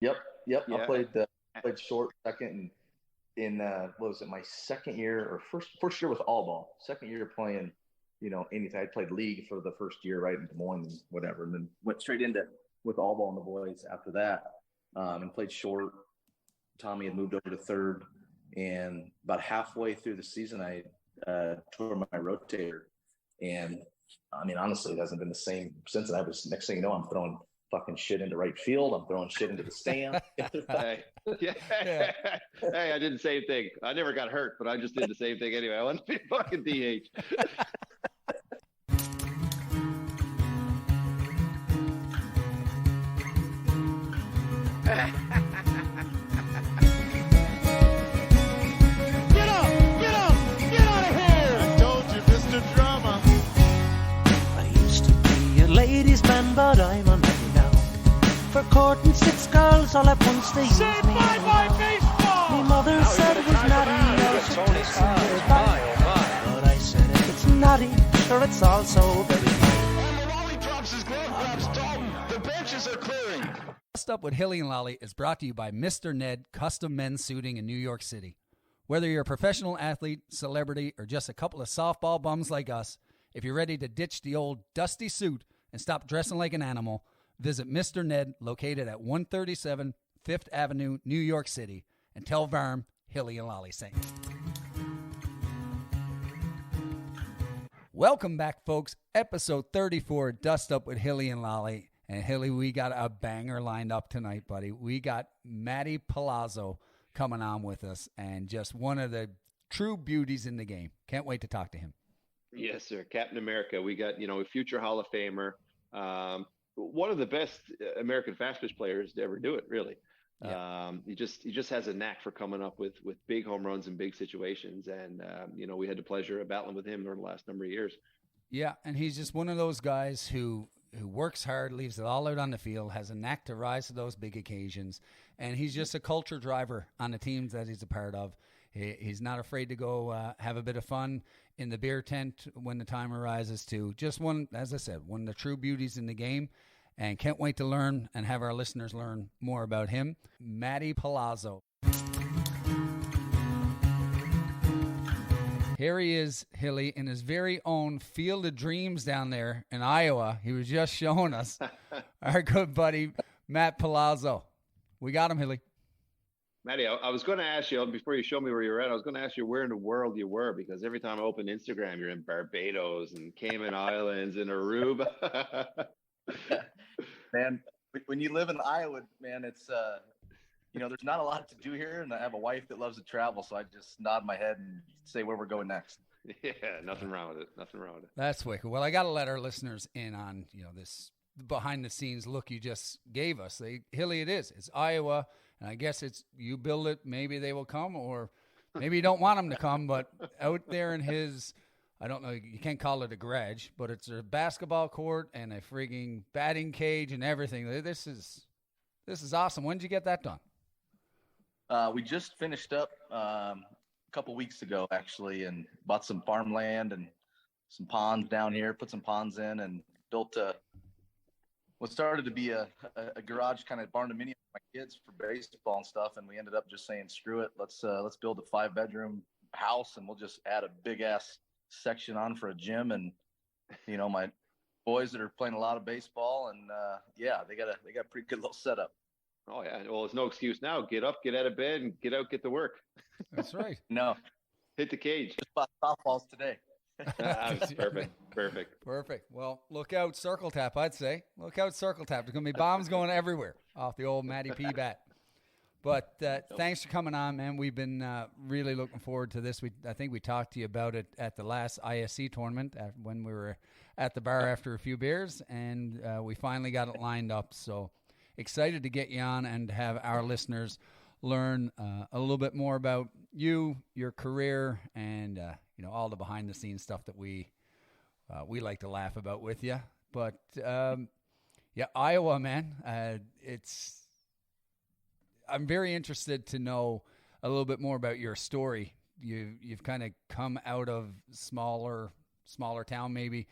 Yep, yep. Yeah. I played short second in what was it, my second year or first year with all ball. Second year playing, anything. I played league for the first year, right, in Des Moines and whatever, and then went straight into with all ball and the boys after that, and played short. Tommy had moved over to third, and about halfway through the season, I tore my rotator, and I mean, honestly, it hasn't been the same since. And next thing you know, I'm throwing fucking shit into right field. I'm throwing shit into the stand. Hey, yeah. Hey, I did the same thing. I never got hurt, but I just did the same thing anyway. I want to be fucking DH. Get out of here! I told you, Mr. Drama. I used to be a ladies' man, but I'm a man now. For courting 6 girls all at once, they used me. Bye baseball! My mother said it was naughty, I should take some years back. But I said if it's naughty, sure it's also very nice. And the Lolly drops his glove, grabs Dalton. The benches are clearing. Dust Up with Hilly and Lolly is brought to you by Mr. Ned Custom Men's Suiting in New York City. Whether you're a professional athlete, celebrity, or just a couple of softball bums like us, if you're ready to ditch the old dusty suit and stop dressing like an animal, visit Mr. Ned, located at 137 5th Avenue, New York City, and tell Varm Hilly and Lolly sent you. Welcome back, folks. Episode 34, Dust Up with Hilly and Lolly. And Hilly, we got a banger lined up tonight, buddy. We got Matty Palazzo coming on with us, and just one of the true beauties in the game. Can't wait to talk to him. Yes, sir. Captain America. We got, a future Hall of Famer. One of the best American Fastpitch players to ever do it, really. Yeah. He just has a knack for coming up with big home runs in big situations. And, we had the pleasure of battling with him over the last number of years. Yeah, and he's just one of those guys who works hard, leaves it all out on the field, has a knack to rise to those big occasions, and he's just a culture driver on the teams that he's a part of. He's not afraid to go have a bit of fun in the beer tent when the time arises too. Just one, as I said, one of the true beauties in the game, and can't wait to learn and have our listeners learn more about him. Matty Palazzo. Here he is, Hilly, in his very own Field of Dreams down there in Iowa. He was just showing us. Our good buddy, Matt Palazzo. We got him, Hilly. Matty, I was going to ask you, before you show me where you're at, I was going to ask you where in the world you were, because every time I open Instagram, you're in Barbados and Cayman Islands and Aruba. Man, when you live in Iowa, man, it's there's not a lot to do here, and I have a wife that loves to travel, so I just nod my head and say where we're going next. Yeah, nothing wrong with it. That's wicked. Well, I got to let our listeners in on this behind-the-scenes look you just gave us. Hilly, it's Iowa, and I guess it's you build it, maybe they will come, or maybe you don't want them to come, but out there in his, I don't know, you can't call it a garage, but it's a basketball court and a frigging batting cage and everything. This is awesome. When did you get that done? We just finished up a couple weeks ago, actually, and bought some farmland and some ponds down here, put some ponds in, and built what started to be a garage kind of barn dominium for my kids for baseball and stuff. And we ended up just saying, screw it, let's build a 5-bedroom house, and we'll just add a big ass section on for a gym. And my boys that are playing a lot of baseball, and they got a pretty good little setup. Oh, yeah. Well, there's no excuse now. Get up, get out of bed, and get out, get to work. That's right. No. Hit the cage. Just bought softballs today. Perfect. Well, look out, Circle Tap, I'd say. Look out, Circle Tap. There's going to be bombs going everywhere off the old Matty P bat. But thanks for coming on, man. We've been really looking forward to this. I think we talked to you about it at the last ISC tournament when we were at the bar after a few beers, and we finally got it lined up. So excited to get you on and have our listeners learn a little bit more about you, your career, and all the behind-the-scenes stuff that we like to laugh about with you. But Iowa, man, I'm very interested to know a little bit more about your story. You've kind of come out of smaller town, maybe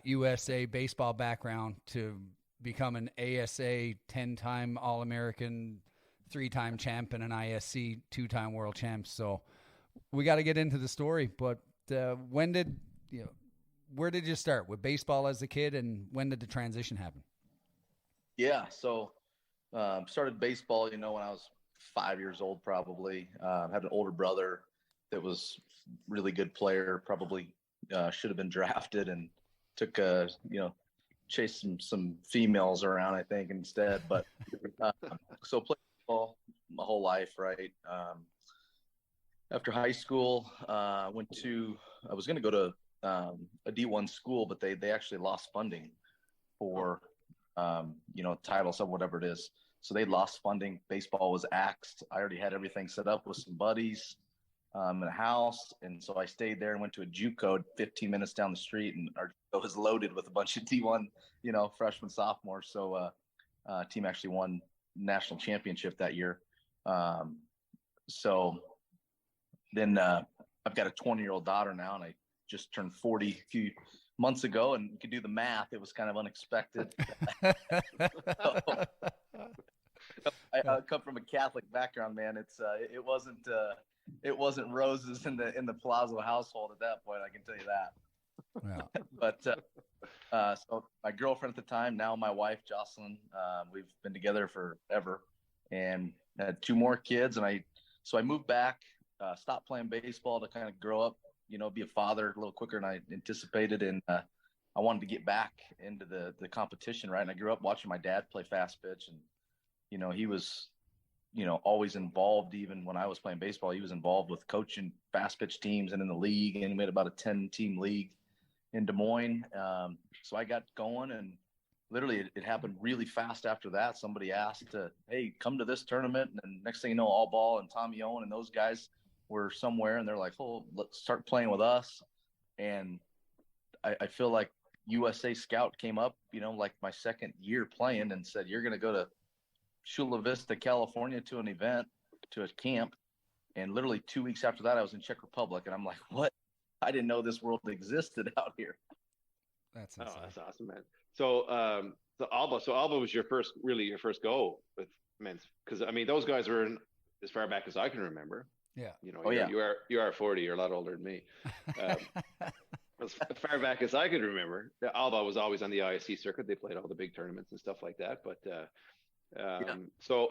USA baseball background to become an ASA 10-time All-American, 3-time champion, and ISC 2-time world champ. So we got to get into the story. But where did you start with baseball as a kid, and when did the transition happen? Yeah, so started baseball, when I was 5 years old, probably. Had an older brother that was really good player, probably should have been drafted, and took chased some females around, I think, instead. But so played baseball my whole life, right? After high school, I was going to go to a D1 school, but they actually lost funding for titles of whatever it is. So they lost funding. Baseball was axed. I already had everything set up with some buddies in a house. And so I stayed there and went to a JUCO 15 minutes down the street, and our JUCO was loaded with a bunch of D1, freshmen, sophomores. So team actually won national championship that year. So then I've got a 20-year-old daughter now, and I just turned 40 a few months ago, and you could do the math. It was kind of unexpected. I come from a Catholic background, man. It wasn't roses in the Palazzo household at that point. I can tell you that. Yeah. But so my girlfriend at the time, now my wife Jocelyn, we've been together forever, and had 2 more kids. And I moved back, stopped playing baseball to kind of grow up, be a father a little quicker than I anticipated. And I wanted to get back into the competition, right? And I grew up watching my dad play fast pitch, and he was, always involved. Even when I was playing baseball, he was involved with coaching fast pitch teams and in the league. And we had about a 10-team league in Des Moines. So I got going, and literally it happened really fast after that. Somebody asked, hey, come to this tournament. And next thing you know, All Ball and Tommy Owen and those guys were somewhere, and they're like, oh, let's start playing with us. And I feel like USA Scout came up, like my second year playing, and said, you're going to go to Chula Vista, California to an event, to a camp. And literally 2 weeks after that, I was in Czech Republic, and I'm like, what? I didn't know this world existed out here. That's insane. Oh, that's awesome, man. So Alba was your first go with men's, because I mean those guys were in as far back as I can remember. Yeah. You are 40. You're a lot older than me. As far back as I could remember, Alba was always on the ISC circuit. They played all the big tournaments and stuff like that. But so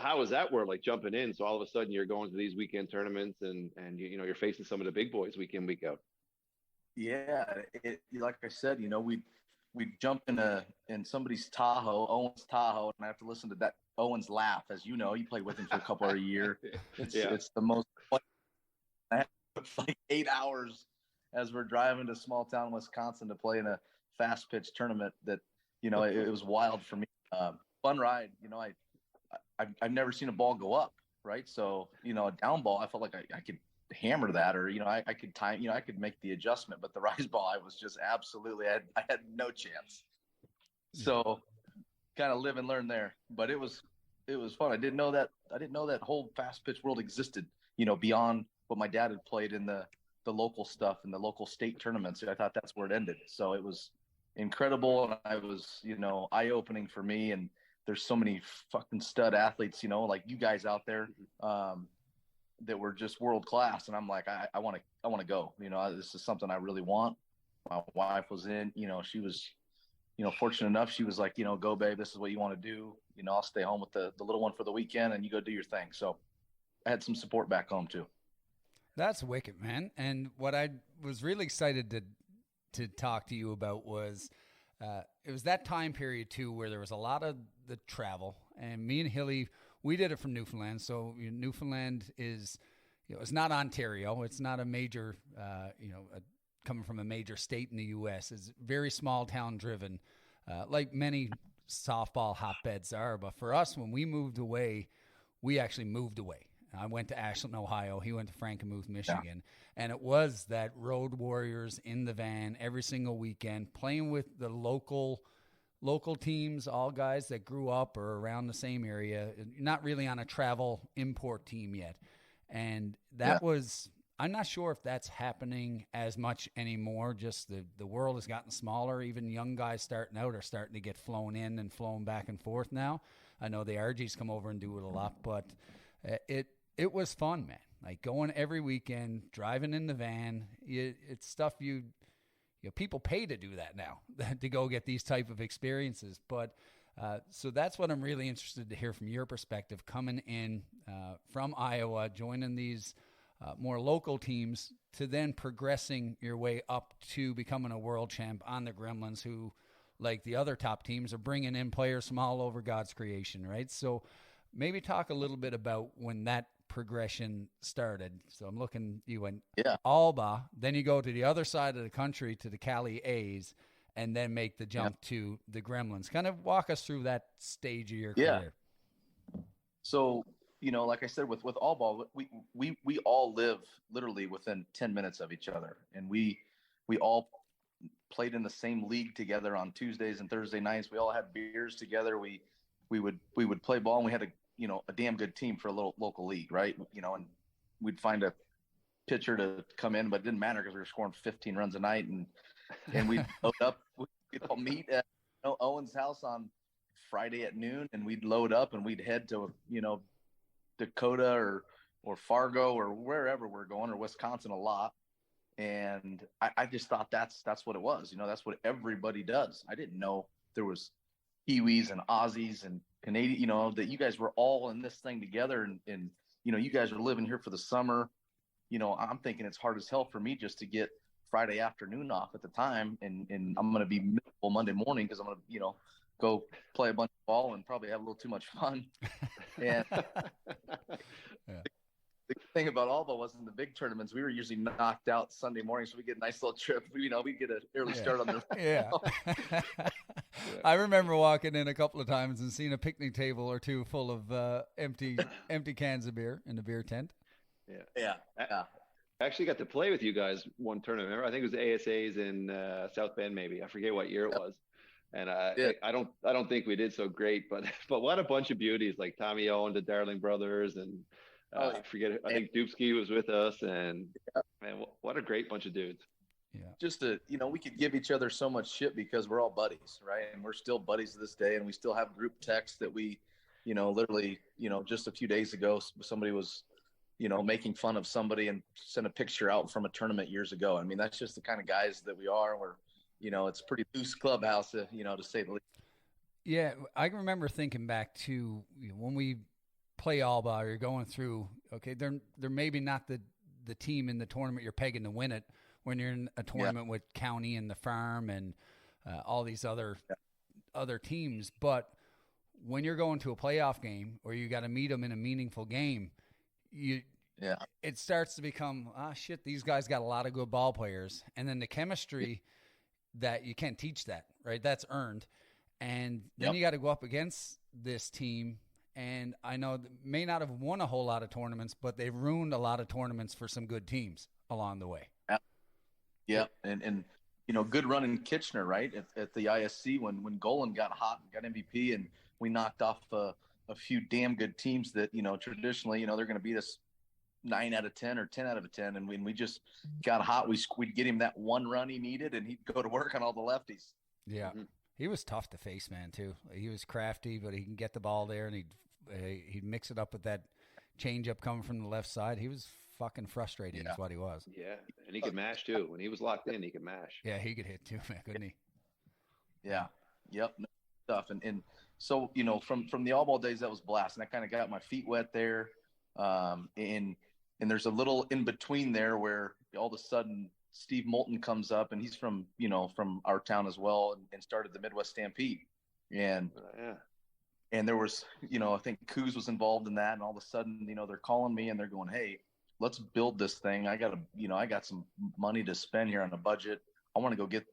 how was that world like jumping in? So all of a sudden you're going to these weekend tournaments, and you're facing some of the big boys week in, week out. Yeah, like I said, we'd jump in somebody's Tahoe, Owen's Tahoe, and I have to listen to that Owen's laugh. As you know, you played with him for a couple of a year. It's the most. I had like 8 hours as we're driving to small town Wisconsin to play in a fast pitch tournament. That it was wild for me. Fun ride. I've never seen a ball go up, right? So a down ball, I felt like I could hammer that, or I could time, I could make the adjustment. But the rise ball, I was just absolutely, I had no chance. So kind of live and learn there. But it was fun. I didn't know that whole fast pitch world existed, beyond what my dad had played in the local stuff and the local state tournaments. I thought that's where it ended. So it was incredible, and I was eye opening for me. And there's so many fucking stud athletes, like you guys out there, that were just world class. And I'm like, I want to go. This is something I really want. My wife was in. She was fortunate enough. She was like, go babe, this is what you want to do. I'll stay home with the little one for the weekend, and you go do your thing. So I had some support back home too. That's wicked, man. And what I was really excited to talk to you about was it was that time period too where there was a lot of the travel, and me and Hilly, we did it from Newfoundland. So Newfoundland is, it's not Ontario. It's not a major, coming from a major state in the U.S. It's very small town driven, like many softball hotbeds are. But for us, when we moved away, we actually moved away. I went to Ashland, Ohio. He went to Frankenmuth, Michigan. Yeah. And it was that road warriors in the van every single weekend, playing with the local teams, all guys that grew up or around the same area, not really on a travel import team yet. And that was, I'm not sure if that's happening as much anymore. Just the world has gotten smaller. Even young guys starting out are starting to get flown in and flown back and forth now. I know the RGs come over and do it a lot, but it was fun, man. Like going every weekend, driving in the van. It's stuff people pay to do that now, to go get these type of experiences. But so that's what I'm really interested to hear from your perspective, coming in from Iowa, joining these more local teams, to then progressing your way up to becoming a world champ on the Gremlins, who, like the other top teams, are bringing in players from all over God's creation, right? So maybe talk a little bit about when that progression started. So I'm looking, you went Alba, then you go to the other side of the country to the Cali A's, and then make the jump to the Gremlins. Kind of walk us through that stage of your career. So, like I said, with Alba, we all live literally within 10 minutes of each other. And we all played in the same league together on Tuesdays and Thursday nights. We all had beers together. We would play ball, and we had a damn good team for a little local league, right? And we'd find a pitcher to come in, but it didn't matter because we were scoring 15 runs a night, and we'd load up. We'd all meet at Owen's house on Friday at noon, and we'd load up and we'd head to Dakota or Fargo or wherever we're going, or Wisconsin a lot. And I just thought that's what it was. That's what everybody does. I didn't know there was Kiwis and Aussies and Canadian, that you guys were all in this thing together, and you guys are living here for the summer. I'm thinking it's hard as hell for me just to get Friday afternoon off at the time, and I'm going to be miserable Monday morning because I'm going to, go play a bunch of ball and probably have a little too much fun. And the thing about Alba was, in the big tournaments, we were usually knocked out Sunday morning, so we get a nice little trip. We get an early start on the I remember walking in a couple of times and seeing a picnic table or two full of empty cans of beer in the beer tent. Yeah. I actually got to play with you guys one tournament. Remember? I think it was ASA's in South Bend, maybe. I forget what year it was. And I don't think we did so great, but what a bunch of beauties, like Tommy Owen, the Darling brothers, and I think Dubsky was with us, and man, what a great bunch of dudes. Yeah. Just we could give each other so much shit because we're all buddies, right? And we're still buddies to this day, and we still have group texts that we, literally, just a few days ago, somebody was, making fun of somebody and sent a picture out from a tournament years ago. I mean, that's just the kind of guys that we are. We're, it's a pretty loose clubhouse, to say the least. Yeah, I remember thinking back to when we play Alba, or you're going through, okay, they're maybe not the team in the tournament you're pegging to win it when you're in a tournament with County and the Farm and all these other teams. But when you're going to a playoff game, or you got to meet them in a meaningful game, it starts to become, shit, these guys got a lot of good ball players. And then the chemistry that you can't teach that, right? That's earned. And then you got to go up against this team. And I know they may not have won a whole lot of tournaments, but they've ruined a lot of tournaments for some good teams along the way. Yeah. And good run in Kitchener, right? At the ISC when Golan got hot and got MVP, and we knocked off a few damn good teams that, traditionally, they're going to beat us 9 out of 10 or 10 out of 10. And when we just got hot, we'd get him that one run he needed, and he'd go to work on all the lefties. Yeah. Mm-hmm. He was tough to face, man, too. He was crafty, but he can get the ball there, and he'd mix it up with that changeup coming from the left side. He was fucking frustrating is what he was. Yeah, and he could mash, too. When he was locked in, he could mash. Yeah, he could hit, too, man, couldn't he? Yeah. Yep. No stuff. And so, from the all-ball days, that was blast. And I kind of got my feet wet there. And there's a little in between there where all of a sudden Steve Moulton comes up, and he's from our town as well, and started the Midwest Stampede. And and there was, I think Coos was involved in that. And all of a sudden, they're calling me and they're going, hey, let's build this thing. I got some money to spend here on a budget. I want to go get,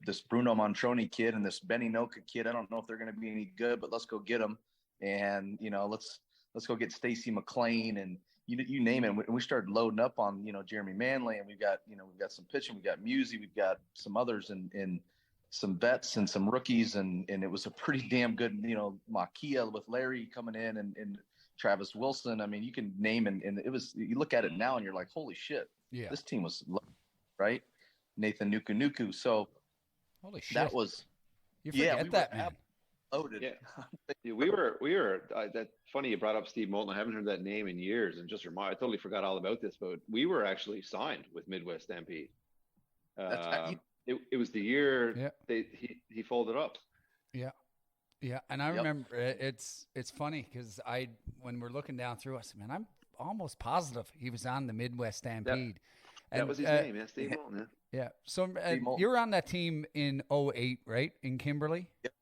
this Bruno Montroni kid and this Benny Noka kid. I don't know if they're going to be any good, but let's go get them. And, let's go get Stacy McLean and you name it. And we started loading up on, Jeremy Manley, and we've got some pitching. We've got Musey. We've got some others. And some vets and some rookies, and it was a pretty damn good, Makia with Larry coming in and Travis Wilson. I mean, you can name and it was, you look at it now and you're like, holy shit, this team was right. Nathan Nuku. So holy shit, that was, you forget that, man. Loaded. Yeah, we were. That's funny you brought up Steve Moulton. I haven't heard that name in years, and I totally forgot all about this. But we were actually signed with Midwest Stampede. It was the year he folded up. Yeah, and I remember it's funny because when we're looking down through us, man, I'm almost positive he was on the Midwest Stampede. That was his name, Steve Moulton. Yeah. So you were on that team in 2008, right, in Kimberley? Yep.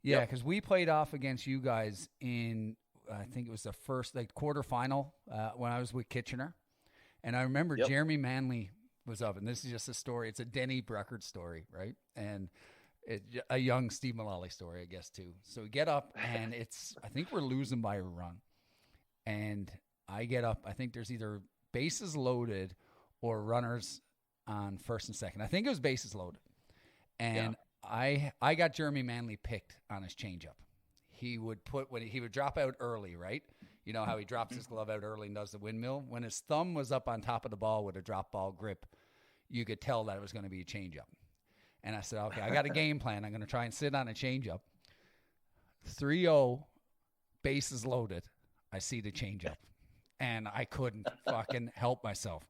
Yeah, because we played off against you guys in, I think it was the first quarterfinal when I was with Kitchener. And I remember Jeremy Manley was up, and this is just a story. It's a Denny Bruckert story, right? And a young Steve Mullally story, I guess, too. So we get up, and I think we're losing by a run. And I get up. I think there's either bases loaded or runners on first and second. I think it was bases loaded. And I got Jeremy Manley picked on his changeup. He would drop out early, right? You know how he drops his glove out early and does the windmill? When his thumb was up on top of the ball with a drop ball grip, you could tell that it was going to be a changeup. And I said, okay, I got a game plan. I'm going to try and sit on a changeup. 3-0, bases loaded. I see the changeup. And I couldn't fucking help myself.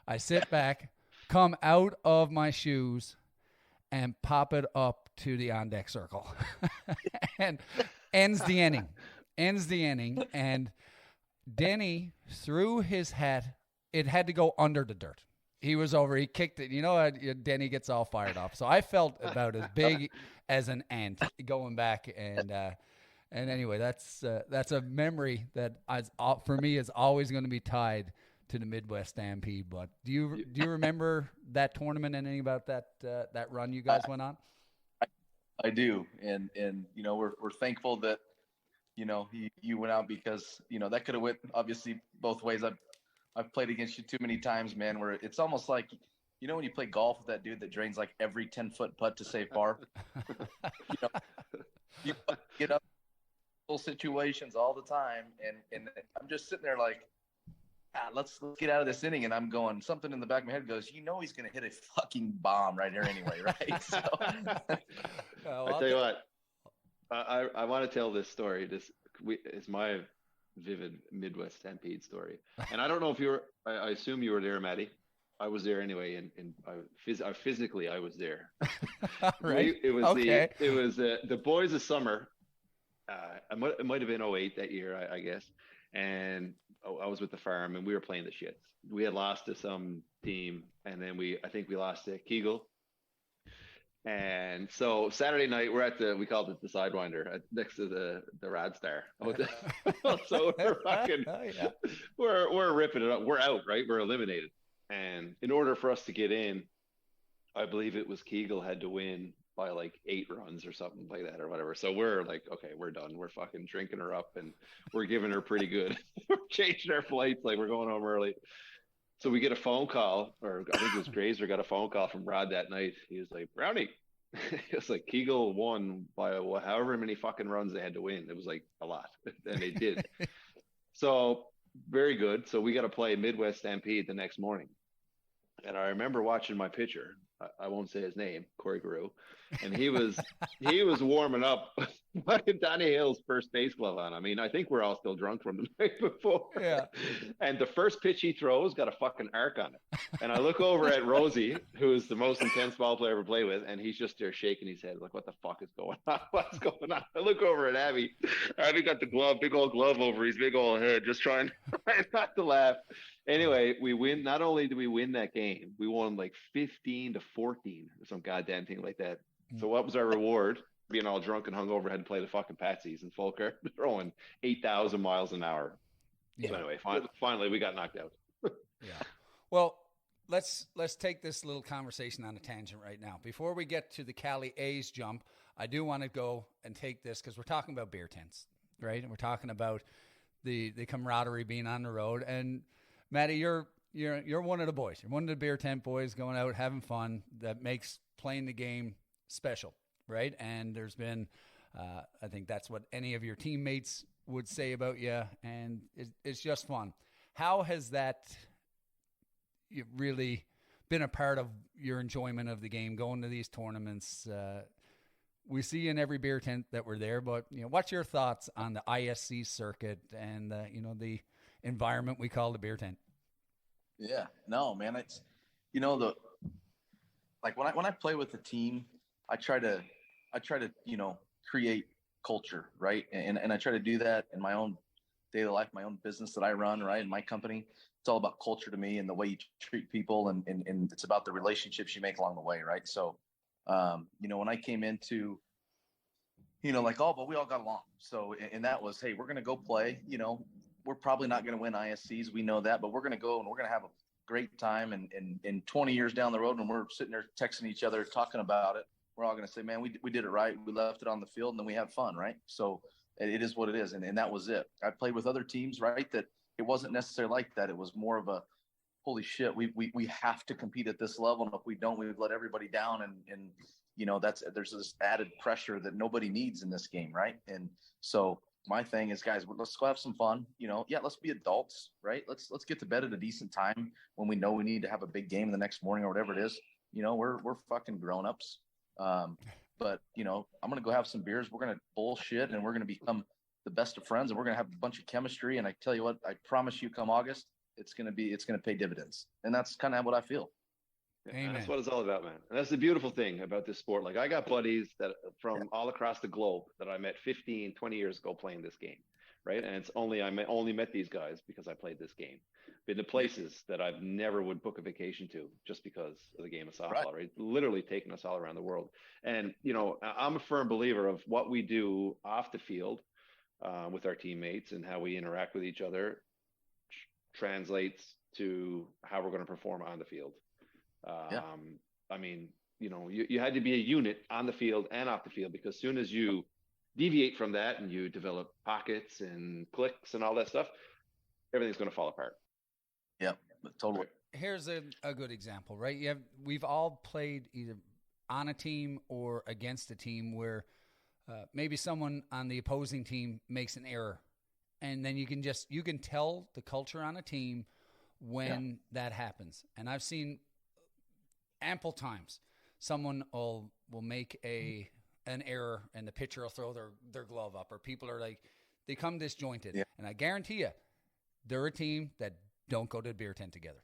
I sit back, come out of my shoes, and pop it up to the on-deck circle. And ends the inning. And Denny threw his hat. It had to go under the dirt. He was over. He kicked it. You know, Denny gets all fired up. So I felt about as big as an ant going back. And anyway, that's a memory that for me is always going to be tied to the Midwest Stampede. But do you remember that tournament and anything about that run you guys went on? I do, and we're thankful that you went out because that could have went obviously both ways. I've played against you too many times, man. Where it's almost like when you play golf with that dude that drains like every 10-foot putt to save par. You get up in situations all the time, and I'm just sitting there like, let's get out of this inning, and I'm going, something in the back of my head goes, he's going to hit a fucking bomb right here anyway, right? So, I tell you what, I want to tell this story. It's my vivid Midwest Stampede story, and I don't know if I assume you were there, Matty. I was there anyway, and physically I was there. Right. It was the boys of summer. It might have been 2008 that year, I guess, and I was with the farm, and we were playing the shits. We had lost to some team, and then I think we lost to Kegel. And so Saturday night, we're we called it the Sidewinder next to the Rad Star. So we're fucking, we're ripping it up. We're out, right? We're eliminated. And in order for us to get in, I believe it was Kegel had to win by like 8 runs or something like that or whatever. So we're like, okay, we're done. We're fucking drinking her up, and we're giving her pretty good. We're changing our flights, like we're going home early. So we get a phone call, or I think it was Grazer got a phone call from Rod that night. He was like, Brownie. It's like Kegel won by however many fucking runs they had to win. It was like a lot, and they did. So very good. So we got to play Midwest Stampede the next morning. And I remember watching my pitcher. I won't say his name, Corey Guru, and he was warming up fucking Danny Hale's first base glove on. I mean, I think we're all still drunk from the night before. Yeah. And the first pitch he throws got a fucking arc on it. And I look over at Rosie, who is the most intense ball player I ever played with, and he's just there shaking his head like, what the fuck is going on? What's going on? I look over at Abby. Abby got the glove, big old glove over his big old head, just trying not to laugh. Anyway, we win. Not only did we win that game, we won like 15-14 or some goddamn thing like that. So what was our reward? Being all drunk and hungover, had to play the fucking Patsies in Fulker, throwing 8,000 miles an hour. Yeah. So anyway, finally we got knocked out. Yeah. Well, let's take this little conversation on a tangent right now. Before we get to the Cali A's jump, I do want to go and take this because we're talking about beer tents, right? And we're talking about the camaraderie being on the road. And Matty, you're one of the boys. You're one of the beer tent boys going out having fun. That makes playing the game special, right? And there's been, I think that's what any of your teammates would say about you, and it's just fun. How has that really been a part of your enjoyment of the game, going to these tournaments? We see you in every beer tent that we're there, but what's your thoughts on the ISC circuit and the environment we call the beer tent? Yeah, no, man, it's when I play with the team, I try to create culture, right? And I try to do that in my own daily life, my own business that I run, right? In my company, it's all about culture to me and the way you treat people, and it's about the relationships you make along the way, right? So, when I came into, but we all got along. So, and that was, hey, we're going to go play, we're probably not going to win ISCs. We know that, but we're going to go and we're going to have a great time. And 20 years down the road, when we're sitting there texting each other, talking about it, we're all going to say, man, we did it right. We left it on the field and then we had fun. Right. So it is what it is. And that was it. I played with other teams, right, that it wasn't necessarily like that. It was more of a, holy shit, we have to compete at this level. And if we don't, we've let everybody down. And there's this added pressure that nobody needs in this game. Right. And so my thing is, guys, let's go have some fun. Let's be adults, right? Let's get to bed at a decent time when we know we need to have a big game the next morning or whatever it is. We're fucking grown-ups. But I'm going to go have some beers. We're going to bullshit and we're going to become the best of friends, and we're going to have a bunch of chemistry. And I tell you what, I promise you, come August, it's going to pay dividends. And that's kind of what I feel. Yeah, that's what it's all about, man. And that's the beautiful thing about this sport. Like, I got buddies that from all across the globe that I met 15, 20 years ago playing this game, right? And it's only only met these guys because I played this game. Been to places that I've never would book a vacation to just because of the game of softball, right? Literally taking us all around the world. And, I'm a firm believer of what we do off the field with our teammates and how we interact with each other translates to how we're going to perform on the field. I mean, you had to be a unit on the field and off the field, because as soon as you deviate from that and you develop pockets and clicks and all that stuff, everything's going to fall apart. Yeah, totally. Here's a good example, right? We've all played either on a team or against a team where maybe someone on the opposing team makes an error, and then you can tell the culture on a team when that happens. And I've seen ample times someone will make an error and the pitcher will throw their glove up, or people are like, they come disjointed. Yeah. And I guarantee you, they're a team that don't go to the beer tent together.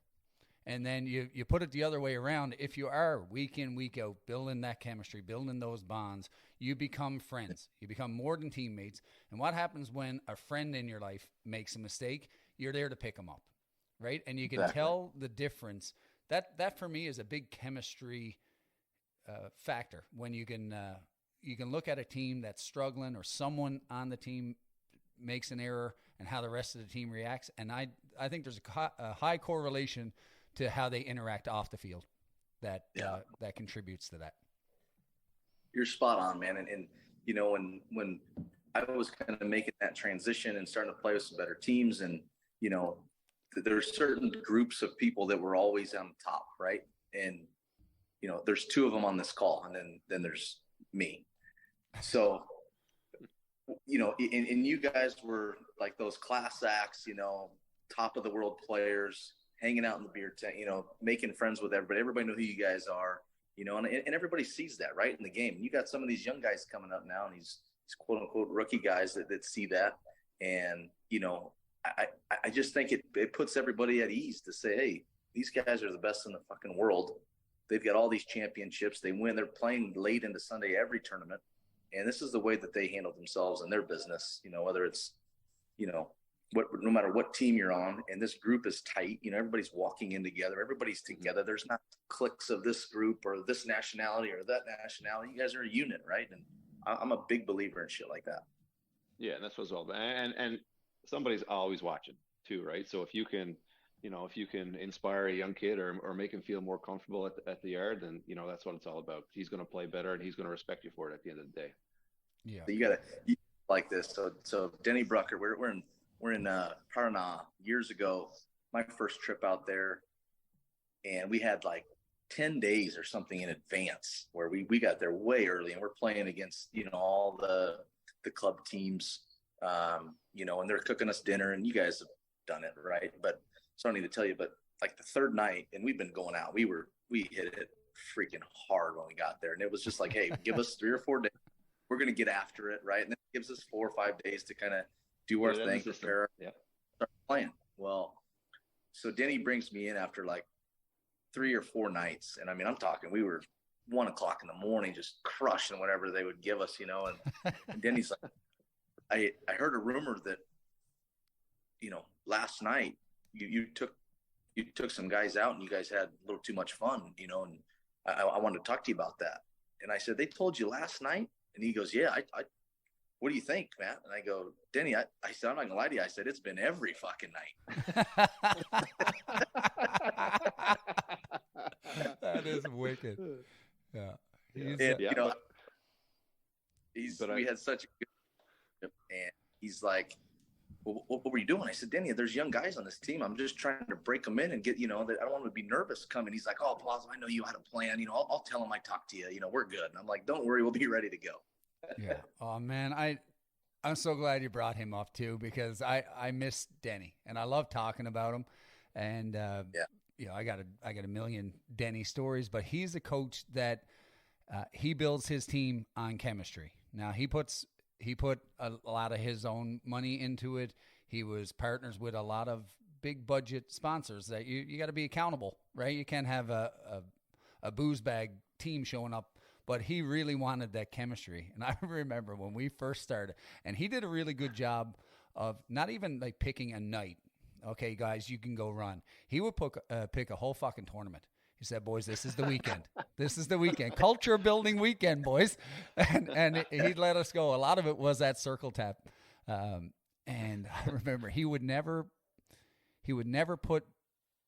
And then you put it the other way around. If you are week in, week out, building that chemistry, building those bonds, you become friends. You become more than teammates. And what happens when a friend in your life makes a mistake? You're there to pick them up, right? And you can tell the difference. That for me is a big chemistry factor, when you can look at a team that's struggling, or someone on the team makes an error, and how the rest of the team reacts. And I think there's a high correlation to how they interact off the field that contributes to that. You're spot on, man. And when I was kind of making that transition and starting to play with some better teams, and there's certain groups of people that were always on top, right? And there's two of them on this call, and then there's me. So and you guys were like those class acts, top of the world players, hanging out in the beer tent, making friends with everybody. Everybody knew who you guys are, and everybody sees that, right, in the game. And you got some of these young guys coming up now, and these quote unquote rookie guys that see that. And, I just think it puts everybody at ease to say, hey, these guys are the best in the fucking world. They've got all these championships. They win. They're playing late into Sunday every tournament. And this is the way that they handle themselves in their business, whether it's, no matter what team you're on, and this group is tight, everybody's walking in together. Everybody's together. There's not cliques of this group or this nationality or that nationality. You guys are a unit, right? And I'm a big believer in shit like that. Yeah, that's what's all about. And somebody's always watching too, right? So if you can inspire a young kid or make him feel more comfortable at the yard, then that's what it's all about. He's going to play better, and he's going to respect you for it at the end of the day. Yeah, you got to like this. So Denny Brucker, we're in Paraná years ago. My first trip out there, and we had like 10 days or something in advance, where we got there way early, and we're playing against, all the club teams, and they're cooking us dinner, and you guys have done it, right? But so I don't need to tell you, but like the third night, and we've been going out, we hit it freaking hard when we got there. And it was just like, hey, give us 3 or 4 days. We're going to get after it, right? And then it gives us 4 or 5 days to kind of do our thing, prepare, start playing. Well, so Denny brings me in after like 3 or 4 nights. And I mean, I'm talking, we were 1 o'clock in the morning, just crushing whatever they would give us, and Denny's like, I heard a rumor that, last night you took some guys out and you guys had a little too much fun, and I wanted to talk to you about that. And I said, they told you last night? And he goes, yeah, I what do you think, Matt? And I go, Denny, I said, I'm not gonna lie to you. I said, it's been every fucking night. That is wicked. Yeah. We had such a good, and he's like, well, what were you doing? I said, Denny, there's young guys on this team. I'm just trying to break them in and get, that I don't want to be nervous coming. He's like, oh, Palazzo, I know you had a plan. I'll tell him I talked to you. We're good. And I'm like, don't worry, we'll be ready to go. Yeah. Oh man, I'm so glad you brought him up too, because I miss Denny and I love talking about him. And I got a million Denny stories, but he's a coach that he builds his team on chemistry. Now he put a lot of his own money into it. He was partners with a lot of big budget sponsors that you got to be accountable, right? You can't have a booze bag team showing up, but he really wanted that chemistry. And I remember when we first started, and he did a really good job of not even like picking a night. Okay, guys, you can go run. He would pick a whole fucking tournament. He said, boys, this is the weekend. This is the weekend. Culture building weekend, boys. And he'd let us go. A lot of it was that circle tap. And I remember he would never put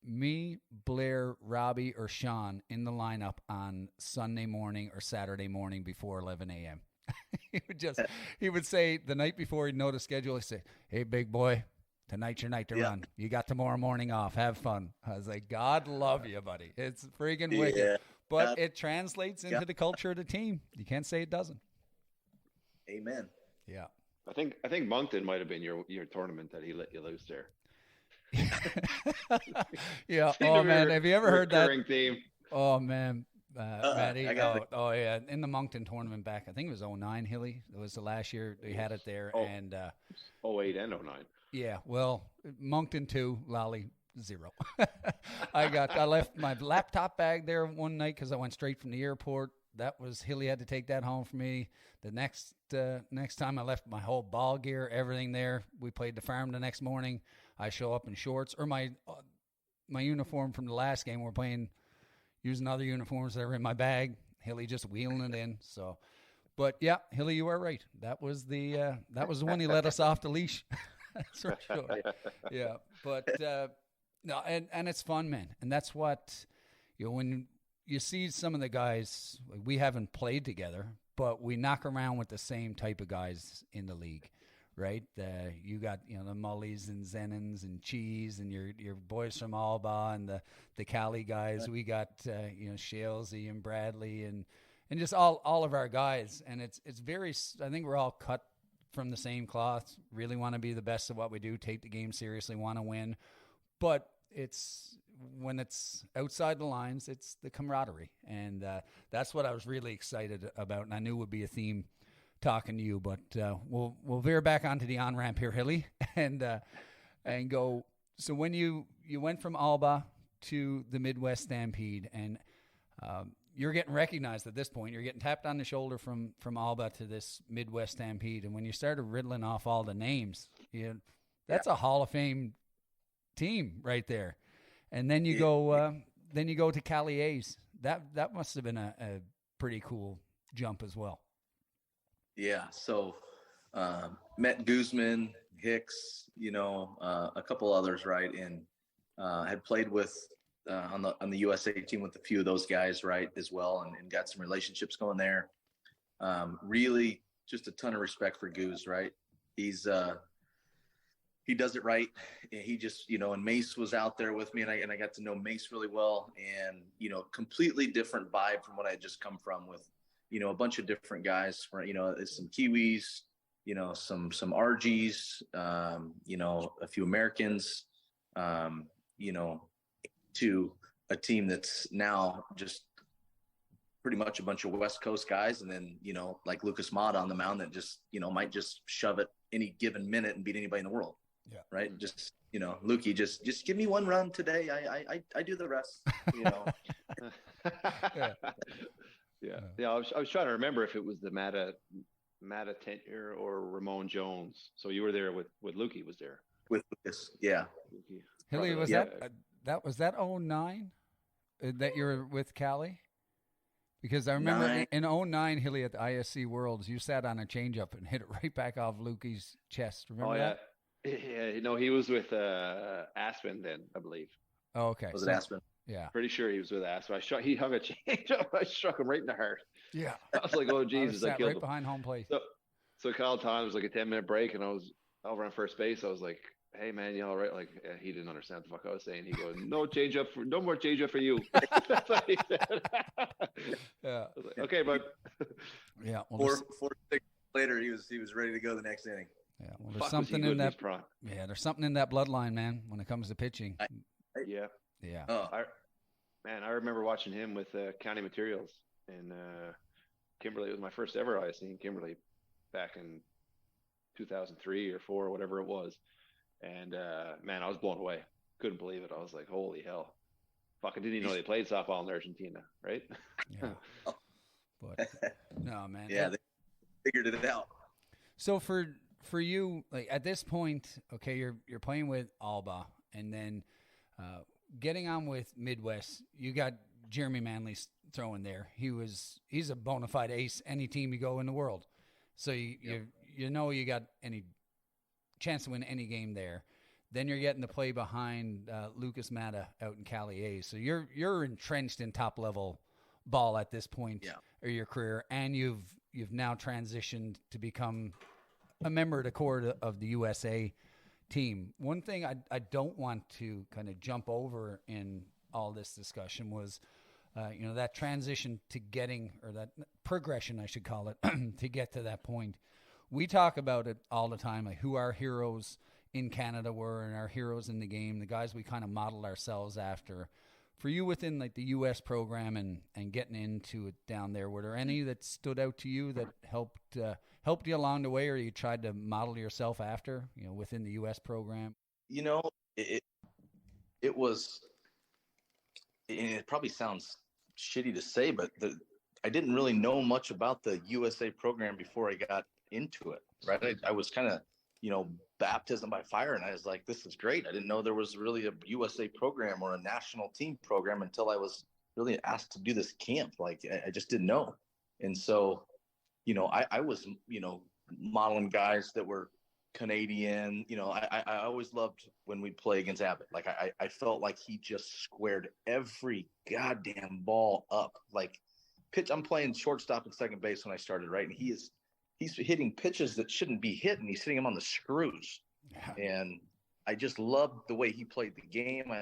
me, Blair, Robbie, or Sean in the lineup on Sunday morning or Saturday morning before 11 a.m. He would say the night before he'd know the schedule, he'd say, hey, big boy, tonight's your night to run. You got tomorrow morning off. Have fun. I was like, God love you, buddy. It's friggin' wicked. But it translates into the culture of the team. You can't say it doesn't. Amen. Yeah. I think Moncton might have been your tournament that he let you loose there. Yeah. Oh man, have you ever heard that? Theme. Oh man, Matty. Oh yeah, in the Moncton tournament back, I think it was 2009. Hilly, it was the last year they had it there, and 08 and 09. Yeah, well, Moncton 2, Lally 0. I left my laptop bag there one night because I went straight from the airport. That was Hilly had to take that home for me. The next time I left my whole ball gear, everything there. We played the farm the next morning. I show up in shorts or my uniform from the last game. We're playing using other uniforms that are in my bag. Hilly just wheeling it in. So, but yeah, Hilly, you are right. That was the one he let us off the leash. That's for sure. Yeah, but no, and it's fun, man. And that's what when you see some of the guys, like, we haven't played together, but we knock around with the same type of guys in the league, right? You got the Mullies and Zenons and Cheese and your boys from Alba and the Cali guys. We got Shalesy and Bradley and just all of our guys. And it's very. I think we're all cut from the same cloth. Really want to be the best at what we do. Take the game seriously. Want to win, but when it's outside the lines, it's the camaraderie. And that's what I was really excited about. And I knew would be a theme talking to you, but we'll veer back onto the on-ramp here, Hilly, and go. So when you went from Alba to the Midwest Stampede, and you're getting recognized at this point. You're getting tapped on the shoulder from Alba to this Midwest Stampede. And when you started riddling off all the names, that's a Hall of Fame team right there. And then you go to Cali A's. That must have been a pretty cool jump as well. Yeah. So met Guzman, Hicks, a couple others, right? And had played with on the USA team with a few of those guys, right, as well, and got some relationships going there. Really just a ton of respect for Goose, right? He's he does it right. He just, and Mace was out there with me, and I got to know Mace really well, and, completely different vibe from what I had just come from with, a bunch of different guys, some Kiwis, some RGs, a few Americans, to a team that's now just pretty much a bunch of West Coast guys. And then, like Lucas Mott on the mound that just, might just shove it any given minute and beat anybody in the world. Yeah. Right. Just, Lukey, just give me one run today. I do the rest, Yeah. I was trying to remember if it was the Matta tenure or Ramon Jones. So you were there with Lukey was there. With Lucas. Yeah. Hilly, was that 09 that you were with Cali? Because I remember in 09, Hilly, at the ISC Worlds, you sat on a changeup and hit it right back off Lukey's chest. Remember that? Yeah, he was with Aspen then, I believe. Oh, okay. Was it Aspen? Yeah. Pretty sure he was with Aspen. He hung a changeup. I struck him right in the heart. Yeah. I was like, oh, Jesus, I killed right him. Behind home plate. So Kyle Tom was like a 10-minute break, and I was over on first base. I was like, hey, man, you all right? Like, he didn't understand what the fuck I was saying. He goes, no more changeup for you. That's what he said. Yeah. I was like, okay, bud. Yeah. Well, 4 6 later, he was ready to go the next inning. Yeah. Well, there's something in that. Yeah, there's something in that bloodline, man, when it comes to pitching. Yeah. Oh. I remember watching him with County Materials in Kimberly. It was my first ever ISC in Kimberly back in 2003 or 4 or whatever it was. And man, I was blown away. Couldn't believe it. I was like, holy hell. Fuck, I didn't even know they played softball in Argentina, right? Yeah. But no, man. Yeah, they figured it out. So for you, like at this point, okay, you're playing with Alba, and then getting on with Midwest, you got Jeremy Manley throwing there. He's a bona fide ace any team you go in the world. So you got any chance to win any game there. Then you're getting to play behind Lucas Matta out in Cali A. So you're entrenched in top level ball at this point of your career, and you've now transitioned to become a member of the core of the USA team. One thing I don't want to kind of jump over in all this discussion was, that transition to getting, or that progression, I should call it, to get to that point. We talk about it all the time, like who our heroes in Canada were and our heroes in the game, the guys we kind of modeled ourselves after. For you within like the U.S. program and getting into it down there, were there any that stood out to you that helped you along the way, or you tried to model yourself after, within the U.S. program? It probably sounds shitty to say, but I didn't really know much about the USA program before I got into it, right? I was kind of, baptism by fire, and I was like, this is great. I didn't know there was really a USA program or a national team program until I was really asked to do this camp. Like, I just didn't know. And so, I was, modeling guys that were Canadian. I always loved when we'd play against Abbott. Like, I felt like he just squared every goddamn ball up. Like, I'm playing shortstop and second base when I started, right? And he's hitting pitches that shouldn't be hit, and he's hitting them on the screws. Yeah. And I just loved the way he played the game.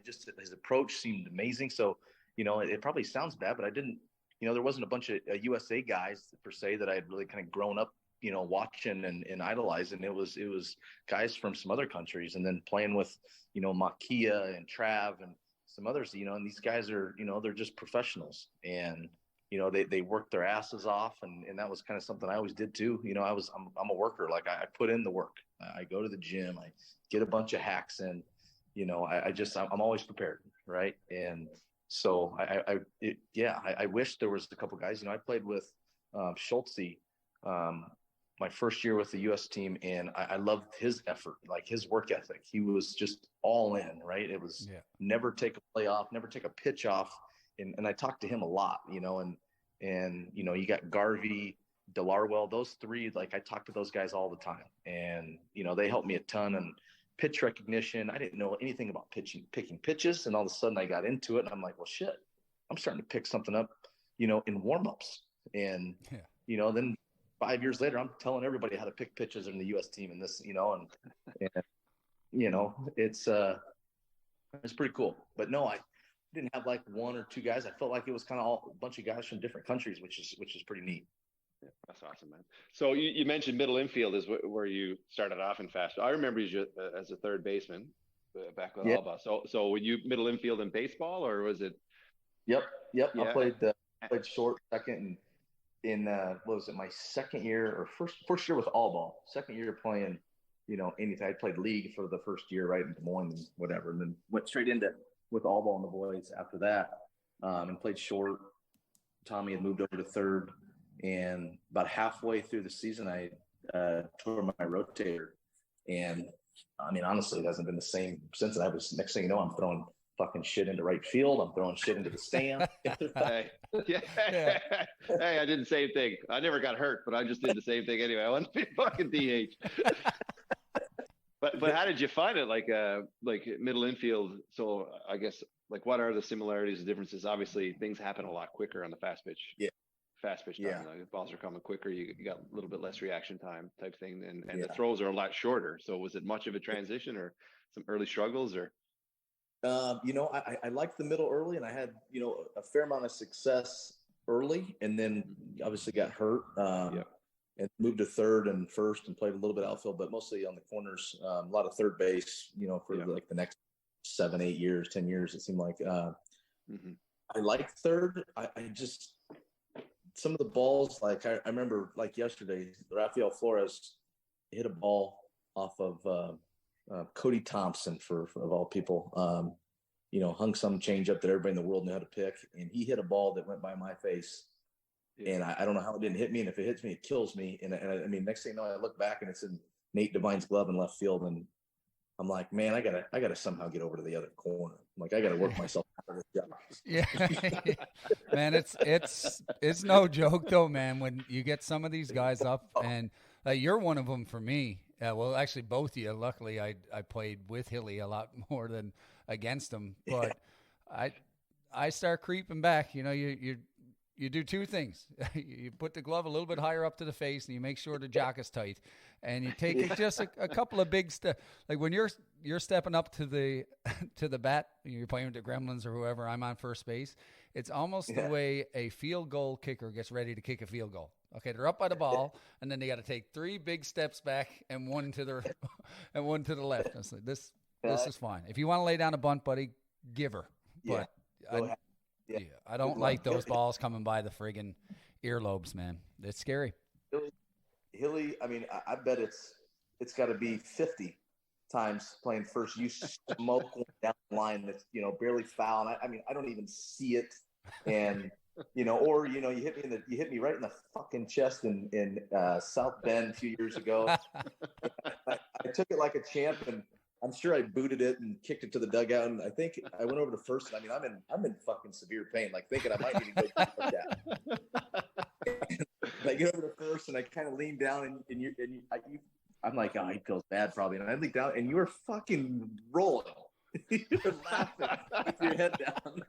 His approach seemed amazing. So, it probably sounds bad, but I didn't, there wasn't a bunch of USA guys per se that I had really kind of grown up, watching and idolizing. It was guys from some other countries, and then playing with, Makia and Trav and some others, and these guys are, they're just professionals, and they work their asses off, and that was kind of something I always did too. I'm a worker. Like, I put in the work. I go to the gym. I get a bunch of hacks in. I'm always prepared, right? And so I wish there was a couple guys. I played with Schultze my first year with the U.S. team, and I loved his effort, like his work ethic. He was just all in, right? It was never take a play off, never take a pitch off. And I talked to him a lot, and you got Garvey, Delarwell, those three, like I talked to those guys all the time, and, they helped me a ton. And pitch recognition, I didn't know anything about picking pitches. And all of a sudden I got into it, and I'm like, well, shit, I'm starting to pick something up, in warmups. And, then 5 years later, I'm telling everybody how to pick pitches in the U.S. team in this, and it's pretty cool. But no, I didn't have like one or two guys. I felt like it was kind of all a bunch of guys from different countries, which is pretty neat. Yeah, that's awesome, man. So you mentioned middle infield is where you started off in fast. I remember you as a third baseman back with Alba. So were you middle infield in baseball, or was it? Yep. Yeah. I played short, second, in what was it, my second year or first year with all ball. Second year playing, anything. I played league for the first year, right, in Des Moines and whatever, and then went straight into with all ball and the boys after that, and played short. Tommy had moved over to third, and about halfway through the season, I tore my rotator, and I mean, honestly, it hasn't been the same since. I was, next thing you know, I'm throwing fucking shit into right field. I'm throwing shit into the stand. Hey, I did the same thing. I never got hurt, but I just did the same thing anyway. I wanted to be fucking DH. But how did you find it? Like middle infield. So I guess like what are the similarities and differences? Obviously, things happen a lot quicker on the fast pitch. Yeah. Fast pitch time. Yeah. The balls are coming quicker. You got a little bit less reaction time type thing, and the throws are a lot shorter. So was it much of a transition or some early struggles or? I liked the middle early, and I had, a fair amount of success early, and then obviously got hurt, and moved to third and first and played a little bit outfield, but mostly on the corners, a lot of third base, for like the next 7, 8 years, 10 years, it seemed like. I liked third. I just, some of the balls, like I remember like yesterday, Rafael Flores hit a ball off of Cody Thompson of all people, hung some change up that everybody in the world knew how to pick, and he hit a ball that went by my face, and I don't know how it didn't hit me, and if it hits me, it kills me, and I mean, next thing you know, I look back and it's in Nate Devine's glove in left field, and I'm like, man, I gotta somehow get over to the other corner. I'm like, I gotta work myself out of this job. Yeah, man, it's no joke though, man. When you get some of these guys up, and you're one of them for me. Well, actually, both of you. Luckily, I played with Hilly a lot more than against him. But I start creeping back. You do two things. You put the glove a little bit higher up to the face, and you make sure the jack is tight. And you take it just a couple of big steps. Like when you're stepping up to the bat, you're playing with the Gremlins or whoever. I'm on first base. It's almost the way a field goal kicker gets ready to kick a field goal. Okay, they're up by the ball, and then they got to take 3 big steps back and one to the left. Like, this is fine. If you want to lay down a bunt, buddy, give her. But I don't like those balls coming by the friggin' earlobes, man. It's scary. Hilly, I mean, I bet it's got to be 50 times playing first. You smoke one down the line that's barely foul. And I mean, I don't even see it, and or you hit me right in the fucking chest in South Bend a few years ago. I took it like a champ, and I'm sure I booted it and kicked it to the dugout. And I think I went over to first. And I mean, I'm in fucking severe pain, like thinking I might need to go like that. And I get over to first, and I kind of lean down, and I'm like, oh, he feels bad probably. And I lean down, and you were fucking rolling. You're laughing with your head down,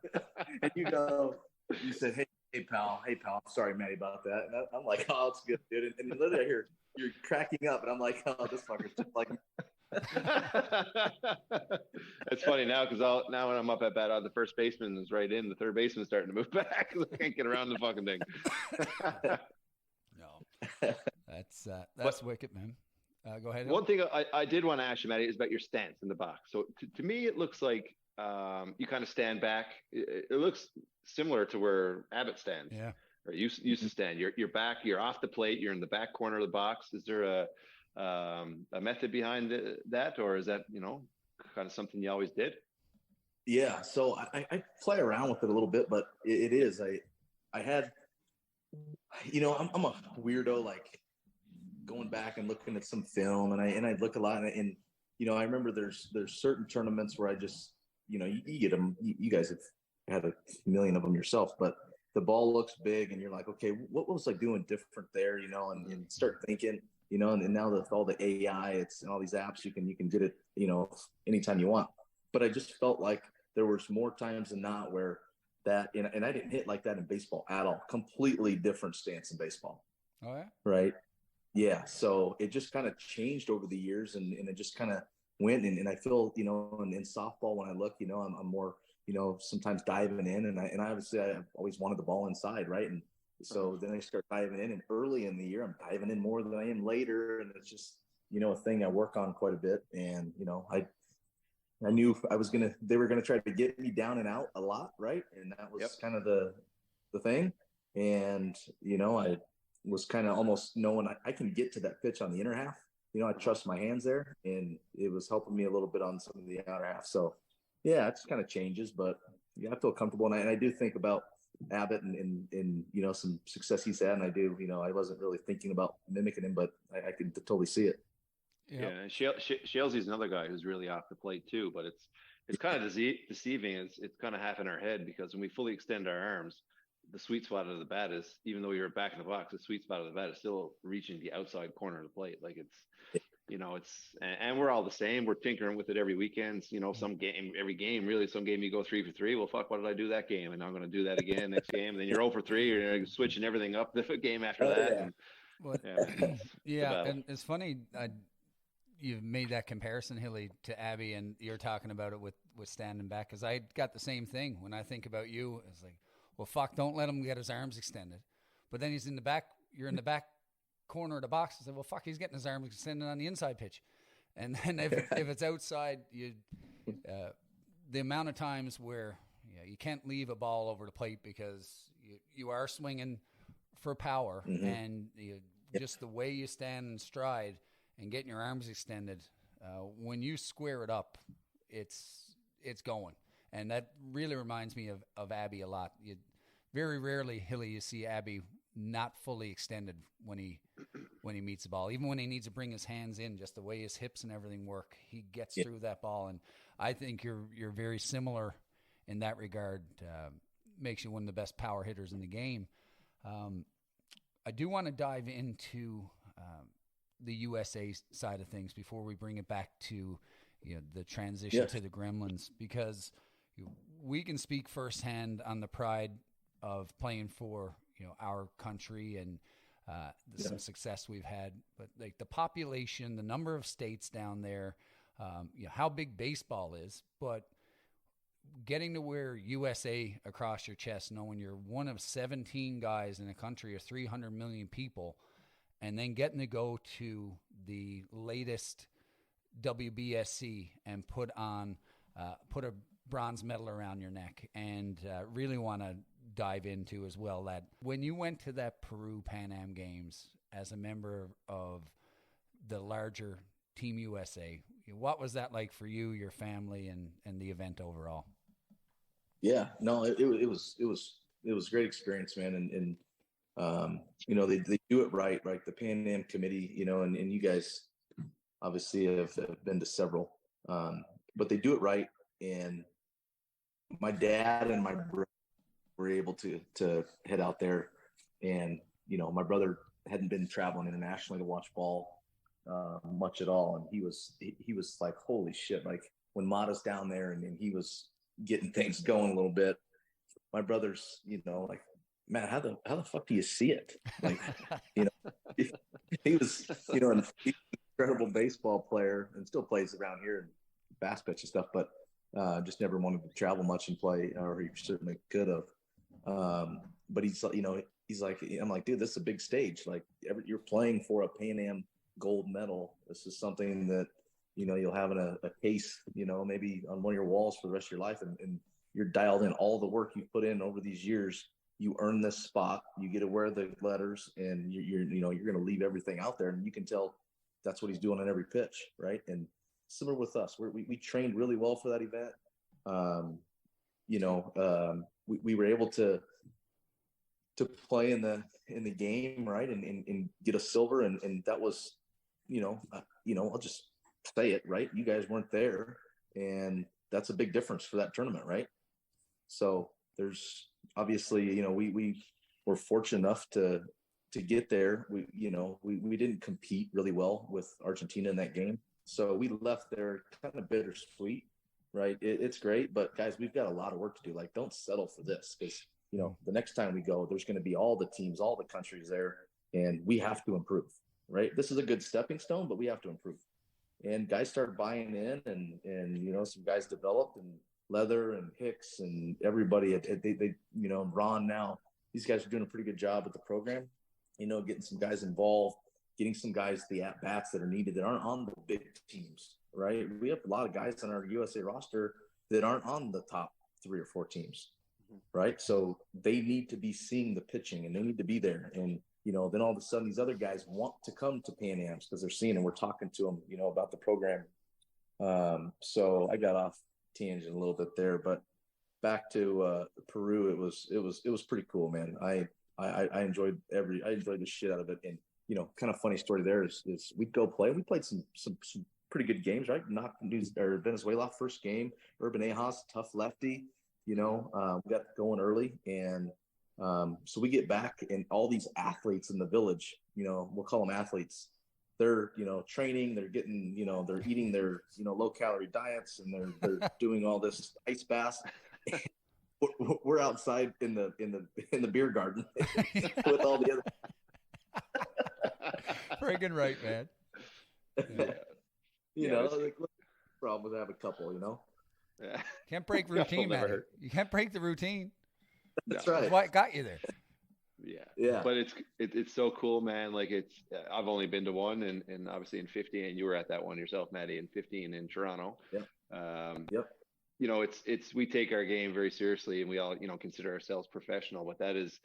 and you said, hey pal, I'm sorry, Matty, about that. And I'm like, oh, it's good, dude. And literally I hear you're cracking up, and I'm like, oh, this fucker's just like me. It's funny now because now when I'm up at bat, the first baseman is right in. The third baseman's starting to move back because I can't get around the fucking thing. No, that's wicked, man. Go ahead. One thing I did want to ask you, Matty, is about your stance in the box. So to me, it looks like you kind of stand back. It looks similar to where Abbott stands. Yeah. Or used to stand. You're back. You're off the plate. You're in the back corner of the box. Is there a method behind that, or is that kind of something you always did? Yeah. So I play around with it a little bit, but it is. I had, I'm a weirdo, like going back and looking at some film, and I look a lot, and I remember there's certain tournaments where I just, you get them. You guys have had a million of them yourself, but the ball looks big, and you're like, okay, what was I doing different there? And start thinking, and now with all the AI, and all these apps, you can get it, anytime you want. But I just felt like there was more times than not where that, and I didn't hit like that in baseball at all. Completely different stance in baseball. Oh yeah. Right. Yeah. So it just kind of changed over the years, and it just kind of went. And I feel, in softball, when I look, I'm more, sometimes diving in, and I obviously I've always wanted the ball inside. Right. And so then I start diving in, and early in the year, I'm diving in more than I am later. And it's just, a thing I work on quite a bit. And, I knew they were going to try to get me down and out a lot. Right. And that was kind of the thing. And, I was kind of almost knowing I can get to that pitch on the inner half. I trust my hands there, and it was helping me a little bit on some of the outer half. So, yeah, it just kind of changes, but yeah, I feel comfortable. And I do think about Abbott and some success he's had. And I do, I wasn't really thinking about mimicking him, but I could totally see it. Yeah, and Shalesy's another guy who's really off the plate too, but it's kind of deceiving. It's kind of half in our head, because when we fully extend our arms, the sweet spot of the bat is, even though you're back in the box, the sweet spot of the bat is still reaching the outside corner of the plate. Like and we're all the same. We're tinkering with it every weekend. Every game, really, some game you go 3 for 3. Well, fuck, what did I do that game? And I'm going to do that again next game. And then you're 0 for 3. You're switching everything up the game after that. Yeah. And it's funny. You've made that comparison, Hilly, to Abby, and you're talking about it with standing back, because I got the same thing. When I think about you, it's like, well, fuck, don't let him get his arms extended. But then he's in the back. You're in the back corner of the box. I said, well, fuck, he's getting his arms extended on the inside pitch. And then if it's outside, the amount of times where you can't leave a ball over the plate because you are swinging for power, and just the way you stand and stride and getting your arms extended, when you square it up, it's going. And that really reminds me of Abby a lot. Very rarely, Hilly, you see Abby not fully extended when he meets the ball. Even when he needs to bring his hands in, just the way his hips and everything work, he gets through that ball. And I think you're very similar in that regard. Makes you one of the best power hitters in the game. I do want to dive into the USA side of things before we bring it back to the transition to the Gremlins, because we can speak firsthand on the pride of playing for our country and some success we've had. But like the population, the number of states down there, how big baseball is, but getting to wear USA across your chest, knowing you're one of 17 guys in a country of 300 million people, and then getting to go to the latest WBSC and put a bronze medal around your neck, and really want to dive into as well that when you went to that Peru Pan Am Games as a member of the larger Team USA, what was that like for you, your family, and the event overall? Yeah, no, it was a great experience, man. And they do it right. The Pan Am Committee, and you guys obviously have been to several, but they do it right. And my dad and my brother were able to head out there, and my brother hadn't been traveling internationally to watch ball much at all, and he was like, holy shit, like when Mata's down there and he was getting things going a little bit, my brother's like, Matt, how the fuck do you see it? Like, he was an incredible baseball player and still plays around here in Fastpitch and stuff, but just never wanted to travel much and play, or he certainly could have. But he's like, I'm like, dude, this is a big stage. Like, you're playing for a Pan Am gold medal. This is something that you'll have in a case, maybe on one of your walls for the rest of your life, and you're dialed in. All the work you've put in over these years, you earn this spot. You get to wear the letters, and you're going to leave everything out there, and you can tell that's what he's doing on every pitch, right? And similar with us, we trained really well for that event. We were able to play in the game, right, and get a silver, and that was, I'll just say it, right? You guys weren't there, and that's a big difference for that tournament, right? So there's obviously, we were fortunate enough to get there. We didn't compete really well with Argentina in that game, so we left there kind of bittersweet, right? It's great, but guys, we've got a lot of work to do. Like, don't settle for this, because the next time we go, there's going to be all the teams, all the countries there, and we have to improve, right? This is a good stepping stone, but we have to improve. And guys started buying in, and some guys developed, and Leather and Hicks and everybody, they Ron now, these guys are doing a pretty good job with the program, getting some guys involved, getting some guys the at-bats that are needed that aren't on the big teams, right? We have a lot of guys on our USA roster that aren't on the top 3 or 4 teams, right? So they need to be seeing the pitching, and they need to be there. And, then all of a sudden these other guys want to come to Pan Ams because they're seeing, and we're talking to them, about the program. So I got off tangent a little bit there, but back to Peru, it was pretty cool, man. I enjoyed the shit out of it. And kind of funny story there is we'd go play. We played some pretty good games, right? Knocked Venezuela off first game. Urban Ajas, tough lefty. We got going early, and so we get back, and all these athletes in the village, we'll call them athletes. They're training. They're getting they're eating their low calorie diets, and they're doing all this ice baths. We're outside in the beer garden with all the other. Friggin' right, man. Like, problem with have a couple, Yeah. Can't break routine, man. You can't break the routine. That's right. What got you there? Yeah. But it's so cool, man. Like I've only been to one, and obviously in 15, and you were at that one yourself, Matty, in 15 in Toronto. Yep. We take our game very seriously, and we all, consider ourselves professional, but that is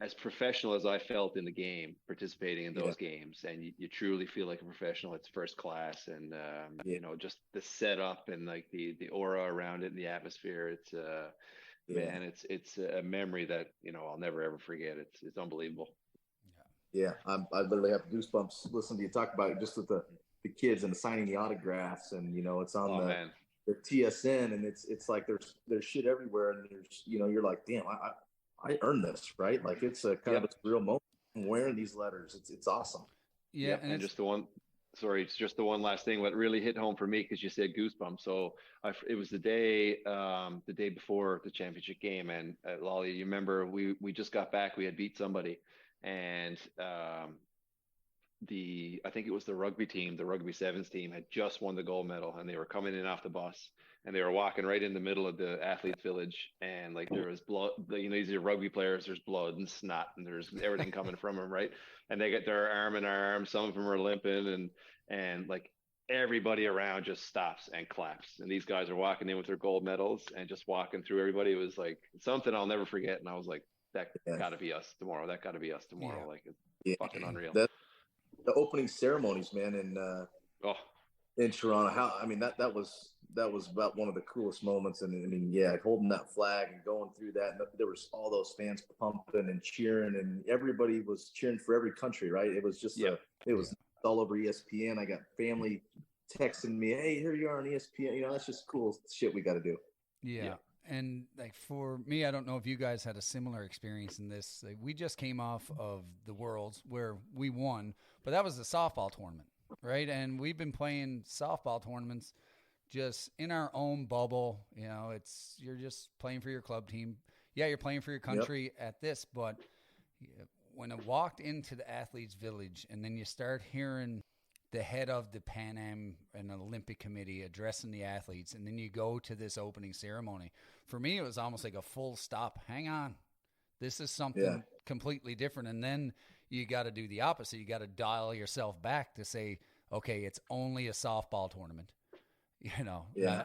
as professional as I felt in the game, participating in those games. And you truly feel like a professional. It's first class. And, just the setup and like the aura around it and the atmosphere. It's, man, it's a memory that, I'll never, ever forget. It's unbelievable. Yeah. I literally have goosebumps listening to you talk about it, just with the kids and signing the autographs, and, it's on the TSN, and it's like there's shit everywhere, and there's you're like, damn, I earned this, right? Like it's a kind of a real moment. I'm wearing these letters. It's awesome. Yeah. And just the one last thing what really hit home for me, because you said goosebumps. So it was the day before the championship game, and Lolly, you remember we just got back. We had beat somebody, and I think it was the rugby team, the rugby sevens team, had just won the gold medal, and they were coming in off the bus, and they were walking right in the middle of the athletes village, and like there was blood. These are rugby players. There's blood and snot, and there's everything coming from them, right? And they get their arm in arm. Some of them are limping, and like everybody around just stops and claps. And these guys are walking in with their gold medals and just walking through everybody. It was like something I'll never forget. And I was like, that got to be us tomorrow. That got to be us tomorrow. Like it's fucking unreal. The opening ceremonies, man, in Toronto. That was about one of the coolest moments. And holding that flag and going through that, and there was all those fans pumping and cheering, and everybody was cheering for every country, right? It was just it was all over ESPN. I got family texting me, hey, here you are on ESPN. That's just cool shit we got to do. Yeah. And like for me, I don't know if you guys had a similar experience in this. Like, we just came off of the Worlds where we won, but that was the softball tournament, right? And we've been playing softball tournaments just in our own bubble. You're just playing for your club team. Yeah, you're playing for your country at this, but when I walked into the athletes village, and then you start hearing the head of the Pan Am and Olympic Committee addressing the athletes, and then you go to this opening ceremony. For me, it was almost like a full stop. Hang on. This is something completely different. And then you got to do the opposite. You got to dial yourself back to say, okay, it's only a softball tournament.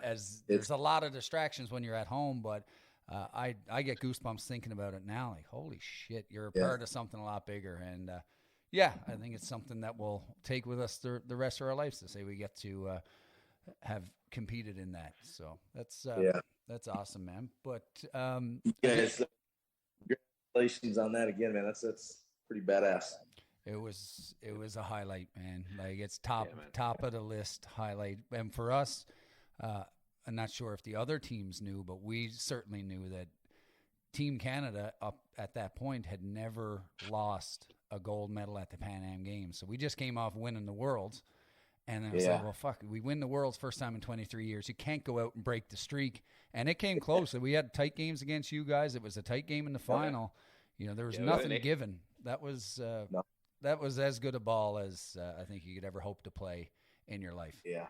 As there's a lot of distractions when you're at home, but I get goosebumps thinking about it now. Like, holy shit, you're a part of something a lot bigger. And I think it's something that we'll take with us the rest of our lives, to say we get to have competed in that. So that's awesome, man. But guys, congratulations on that again, man. That's pretty badass. It was a highlight, man. Like, it's top of the list highlight. And for us, I'm not sure if the other teams knew, but we certainly knew that Team Canada up at that point had never lost a gold medal at the Pan Am Games. So we just came off winning the Worlds. And I was like, well, fuck, we win the Worlds first time in 23 years. You can't go out and break the streak. And it came close. We had tight games against you guys. It was a tight game in the final. There was nothing given. that was No. that was as good a ball as I think you could ever hope to play in your life. Yeah.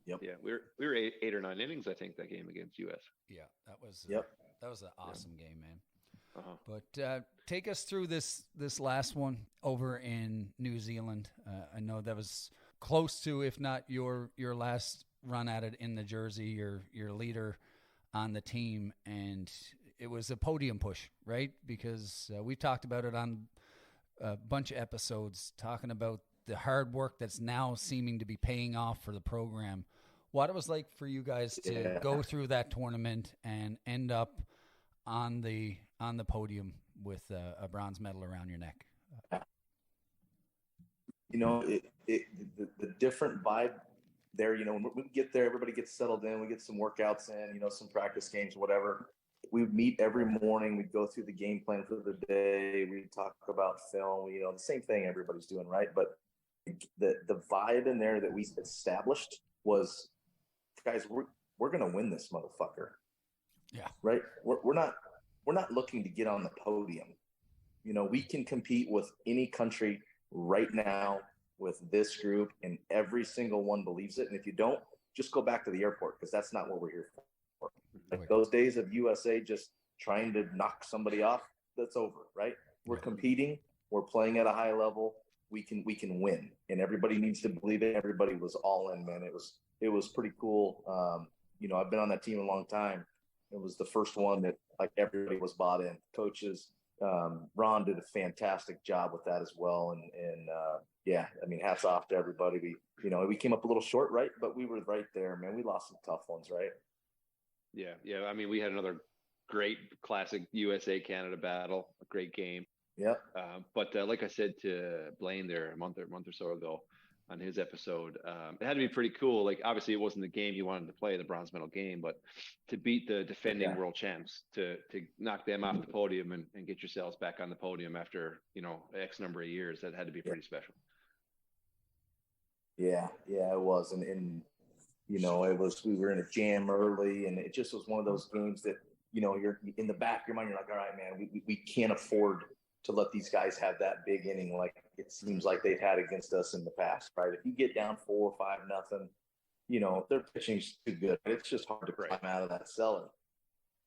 Yeah, we were eight or nine innings, I think, that game against US. Yeah, that was Yep. That was an awesome game, man. Uh-huh. But take us through this last one over in New Zealand. I know that was close to, if not your last run at it in the jersey. Your leader on the team, and it was a podium push, right? Because we talked about it on a bunch of episodes, talking about the hard work that's now seeming to be paying off for the program. What it was like for you guys to go through that tournament and end up on the podium with a bronze medal around your neck. You know, the different vibe there. You know, when we get there, everybody gets settled in. We get some workouts in. You know, some practice games, whatever. We meet every morning. We go through the game plan for the day. We talk about film. You know, the same thing everybody's doing, right? But the vibe in there that we established was, guys, we're gonna win this motherfucker. Yeah. Right. We're not looking to get on the podium. You know, we can compete with any country right now with this group, and every single one believes it. And if you don't, just go back to the airport, because that's not what we're here for. Like those days of USA just trying to knock somebody off, that's over, right? We're competing. We're playing at a high level. We can win, and everybody needs to believe it. Everybody was all in, man. It was pretty cool. You know, I've been on that team a long time. It was the first one that like everybody was bought in. Coaches, Ron did a fantastic job with that as well. And yeah, I mean, hats off to everybody. We came up a little short, right? But we were right there, man. We lost some tough ones, right? Yeah. I mean, we had another great classic USA Canada battle, a great game. Yep. But like I said to Blaine there a month or so ago on his episode, it had to be pretty cool. Like, obviously it wasn't the game you wanted to play, the bronze medal game, but to beat the defending world champs, to knock them off the podium and get yourselves back on the podium after, X number of years, that had to be pretty special. Yeah, it was. And it was, we were in a jam early, and it just was one of those games that, you're in the back of your mind, you're like, all right, man, we can't afford to let these guys have that big inning like it seems like they've had against us in the past, right? If you get down 4 or 5-0, their pitching's too good. It's just hard to climb out of that cellar.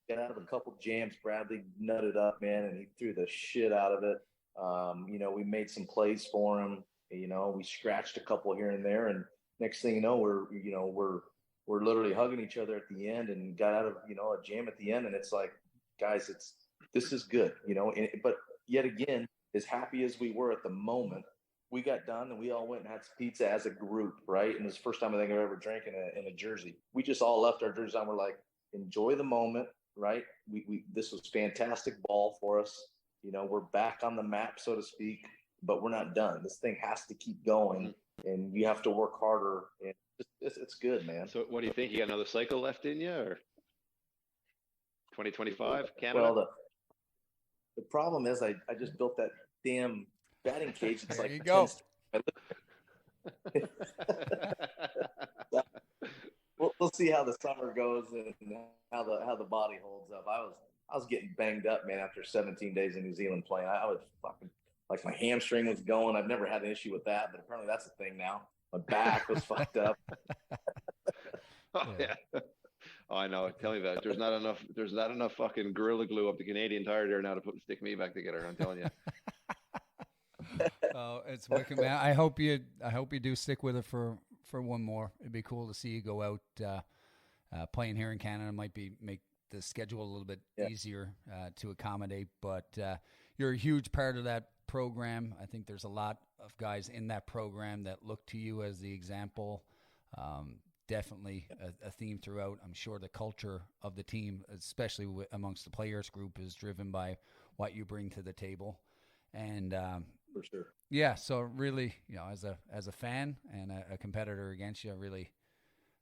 Get out of a couple jams. Bradley nutted up, man, and he threw the shit out of it. We made some plays for him. We scratched a couple here and there, and next thing you know, we're literally hugging each other at the end, and got out of a jam at the end, and it's like, guys, this is good, but yet again, as happy as we were at the moment, we got done and we all went and had some pizza as a group, right? And it was the first time I think I've ever drank in a jersey. We just all left our jerseys on. We're like, enjoy the moment, right? We this was fantastic ball for us. We're back on the map, so to speak, but we're not done. This thing has to keep going, and you have to work harder. And it's good, man. So what do you think? You got another cycle left in you, or 2025 Canada? Well, the problem is I just built that damn batting cage. It's there like you go. We'll see how the summer goes and how the body holds up. I was getting banged up, man, after 17 days in New Zealand playing. I was fucking, like, my hamstring was going. I've never had an issue with that, but apparently that's a thing now. My back was fucked up. Oh, yeah. Oh, I know. Tell me about it. There's not enough fucking Gorilla Glue up the Canadian Tire there now to stick me back together. I'm telling you. Oh, it's wicked, man. I hope you do stick with it for one more. It'd be cool to see you go out playing here in Canada. Might make the schedule a little bit easier to accommodate, but you're a huge part of that program. I think there's a lot of guys in that program that look to you as the example. Definitely a theme throughout. I'm sure the culture of the team, especially amongst the players group, is driven by what you bring to the table. And for sure. Yeah. So really, as a fan and a competitor against you, I really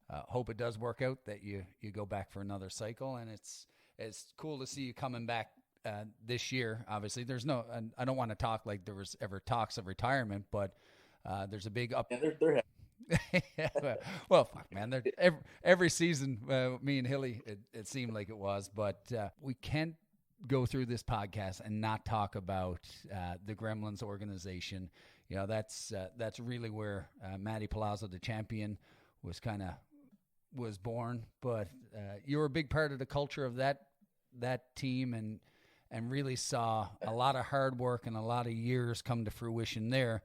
hope it does work out, that you go back for another cycle. And it's cool to see you coming back this year. Obviously, and I don't want to talk like there was ever talks of retirement, but there's a big up. Yeah, they're well, fuck, man. Every season, me and Hilly, it seemed like it was, but we can't go through this podcast and not talk about the Gremlins organization. You know, that's really where Matty Palazzo, the champion, was born. But you were a big part of the culture of that team, and really saw a lot of hard work and a lot of years come to fruition there.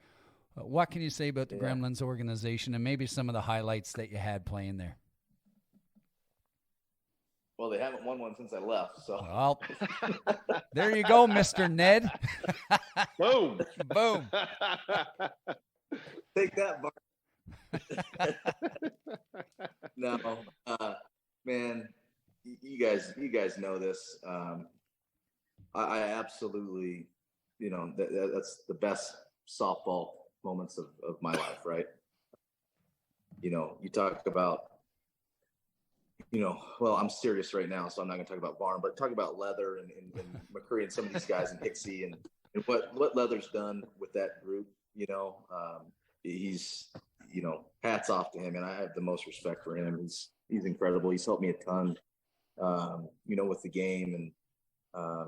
What can you say about the Gremlins organization and maybe some of the highlights that you had playing there? Well, they haven't won one since I left, so. Well, there you go, Mr. Ned. Boom. Boom. Take that, Bart. No, man, you guys know this. I absolutely, you know, that's the best softball moments of my life, right? You know, you talk about, you know, well, I'm serious right now, so I'm not going to talk about Barn, but talk about Leather and McCurry and some of these guys and Hixie and what Leather's done with that group. You know, he's, you know, hats off to him, and I have the most respect for him. He's incredible. He's helped me a ton, you know, with the game, and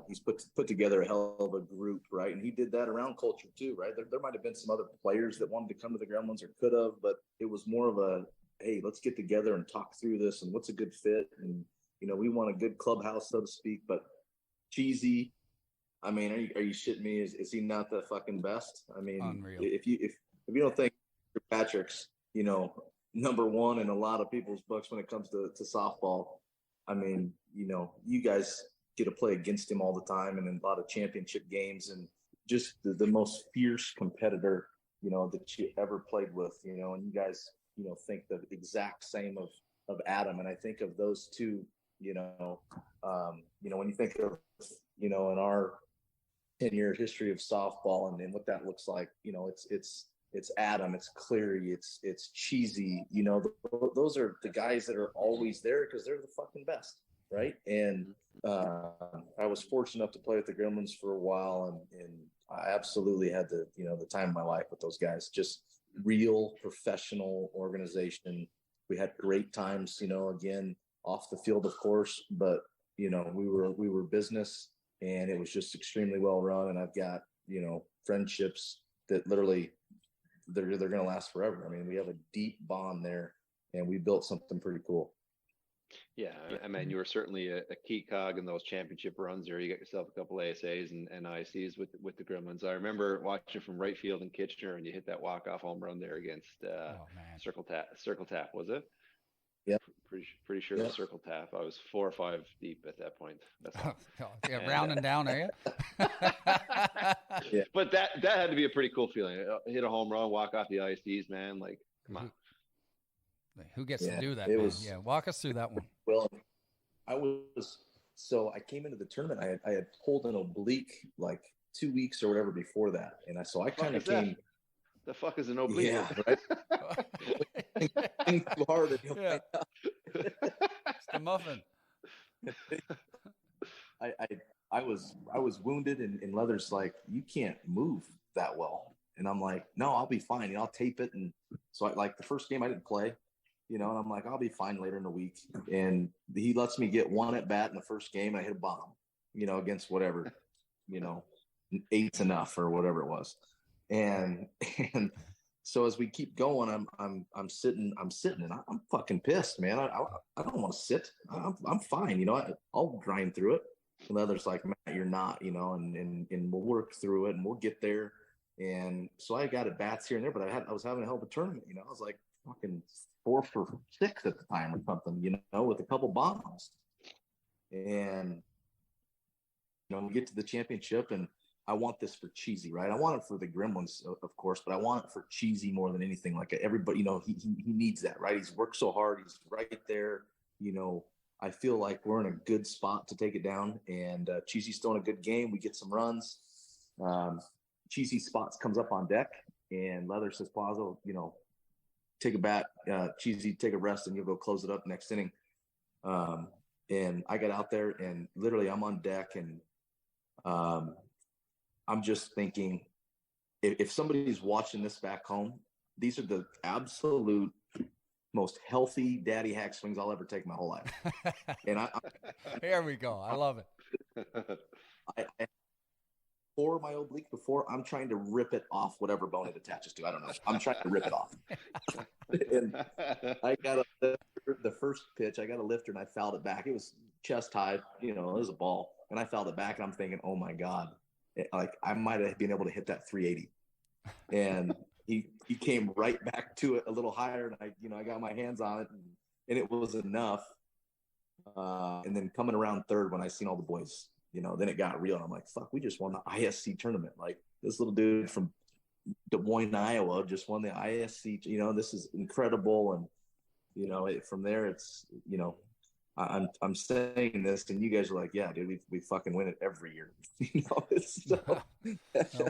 he's put together a hell of a group, right? And he did that around culture too, right? There might have been some other players that wanted to come to the Gremlins or could have, but it was more of a, hey, let's get together and talk through this and what's a good fit. And, you know, we want a good clubhouse, so to speak. But Cheesy, I mean, are you shitting me? Is he not the fucking best? I mean, unreal. If you don't think Patrick's, you know, number one in a lot of people's books when it comes to softball, I mean, you know, you guys get to play against him all the time and in a lot of championship games, and just the most fierce competitor, you know, that you ever played with, you know, and you guys, you know, think the exact same of Adam. And I think of those two, you know, when you think of, you know, in our 10-year history of softball and what that looks like, you know, it's Adam, it's Cleary, it's Cheesy, you know, those are the guys that are always there because they're the fucking best, right? And I was fortunate enough to play with the Gremlins for a while, and I absolutely had the time of my life with those guys. Just real professional organization. We had great times, you know, again, off the field, of course, but, you know, we were business, and it was just extremely well run. And I've got, you know, friendships that literally they're going to last forever. I mean, we have a deep bond there, and we built something pretty cool. Yeah, I mean, you were certainly a key cog in those championship runs there. You got yourself a couple ASAs and ICs with the Gremlins. I remember watching from right field in Kitchener, and you hit that walk-off home run there against Circle Tap, was it? Yeah. Pretty sure it was Circle Tap. I was 4 or 5 deep at that point. Yeah, rounding down, are you? Yeah. But that had to be a pretty cool feeling. Hit a home run, walk off the ICs, man. Like, come on. Who gets to do that, man? Walk us through that one. Well, I came into the tournament. I had pulled an oblique like 2 weeks or whatever before that, and I kind of came. The fuck is an oblique? Yeah, right. Think too hard, and you'll find out. It's the muffin. I was wounded, and Leather's like, you can't move that well, and I'm like, no, I'll be fine. You know, I'll tape it, and so the first game I didn't play. You know, and I'm like, I'll be fine later in the week. And he lets me get one at bat in the first game, and I hit a bomb, you know, against whatever, you know, 8's enough or whatever it was. And so as we keep going, I'm sitting, and I'm fucking pissed, man. I don't want to sit. I'm fine, you know. I'll grind through it. And the other's like, Matt, you're not, you know, and we'll work through it, and we'll get there. And so I got at bats here and there, but I was having a hell of a tournament, you know. I was like fucking 4 for 6 at the time or something, you know, with a couple bombs. And, you know, we get to the championship, and I want this for Cheesy, right? I want it for the Gremlins, of course, but I want it for Cheesy more than anything. Like everybody, you know, he needs that, right? He's worked so hard. He's right there. You know, I feel like we're in a good spot to take it down, and Cheesy's still in a good game. We get some runs. Cheesy spots comes up on deck, and Leather says, Palazzo, you know, take a bat, Cheesy, take a rest, and you'll go close it up next inning. And I got out there, and literally I'm on deck, and I'm just thinking, if somebody's watching this back home, these are the absolute most healthy daddy hack swings I'll ever take my whole life. And Here we go. I love it. I for my oblique before, I'm trying to rip it off whatever bone it attaches to. I don't know. I'm trying to rip it off. And I got the first pitch, I got a lifter and I fouled it back. It was chest high, it was a ball. And I fouled it back and I'm thinking, oh my God, I might have been able to hit that 380. And he came right back to it a little higher. And I got my hands on it and it was enough. And then coming around third, when I seen all the boys, then it got real. And I'm like, fuck, we just won the ISC tournament. Like this little dude from Des Moines, Iowa just won the ISC, this is incredible. And, from there it's, I'm saying this and you guys are like, yeah, dude, we fucking win it every year. So,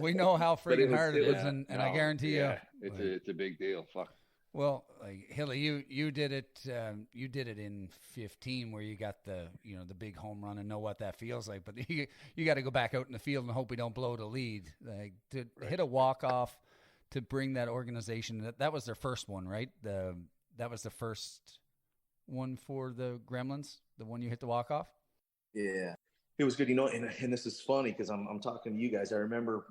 we know how freaking hard it is. And I guarantee you, it's a big deal. Fuck. Well, Hilly, you did it. You did it in 15, where you got the the big home run and know what that feels like. But you got to go back out in the field and hope we don't blow the lead. Like to hit a walk off to bring that organization. That was their first one, right? That was the first one for the Gremlins. The one you hit the walk off. Yeah, it was good. And this is funny because I'm talking to you guys. I remember.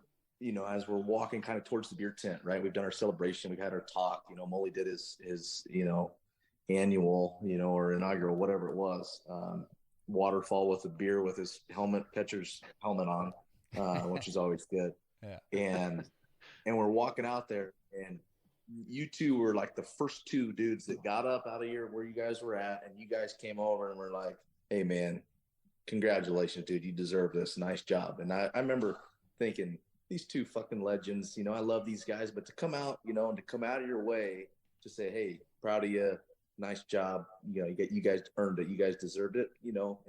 As we're walking kind of towards the beer tent, right? We've done our celebration. We've had our talk. Molly did his annual, or inaugural, whatever it was, waterfall with a beer with his pitcher's helmet on, which is always good. Yeah. And we're walking out there, and you two were like the first two dudes that got up out of where you guys were at, and you guys came over and were like, "Hey, man, congratulations, dude. You deserve this. Nice job." And I remember thinking, these two fucking legends, I love these guys, but to come out, and to come out of your way to say, hey, proud of you, nice job, you guys earned it, you guys deserved it,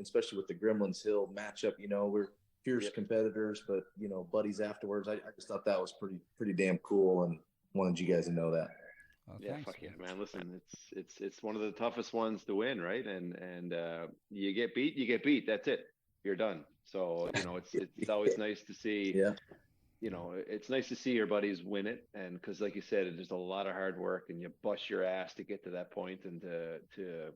especially with the Gremlins Hill matchup, we're fierce competitors, but buddies afterwards. I just thought that was pretty damn cool, and wanted you guys to know that. Well, yeah, fuck yeah, man. Listen, it's one of the toughest ones to win, right? And you get beat. That's it. You're done. So it's always nice to see. Yeah. It's nice to see your buddies win it, and because, like you said, there's a lot of hard work, and you bust your ass to get to that point, and to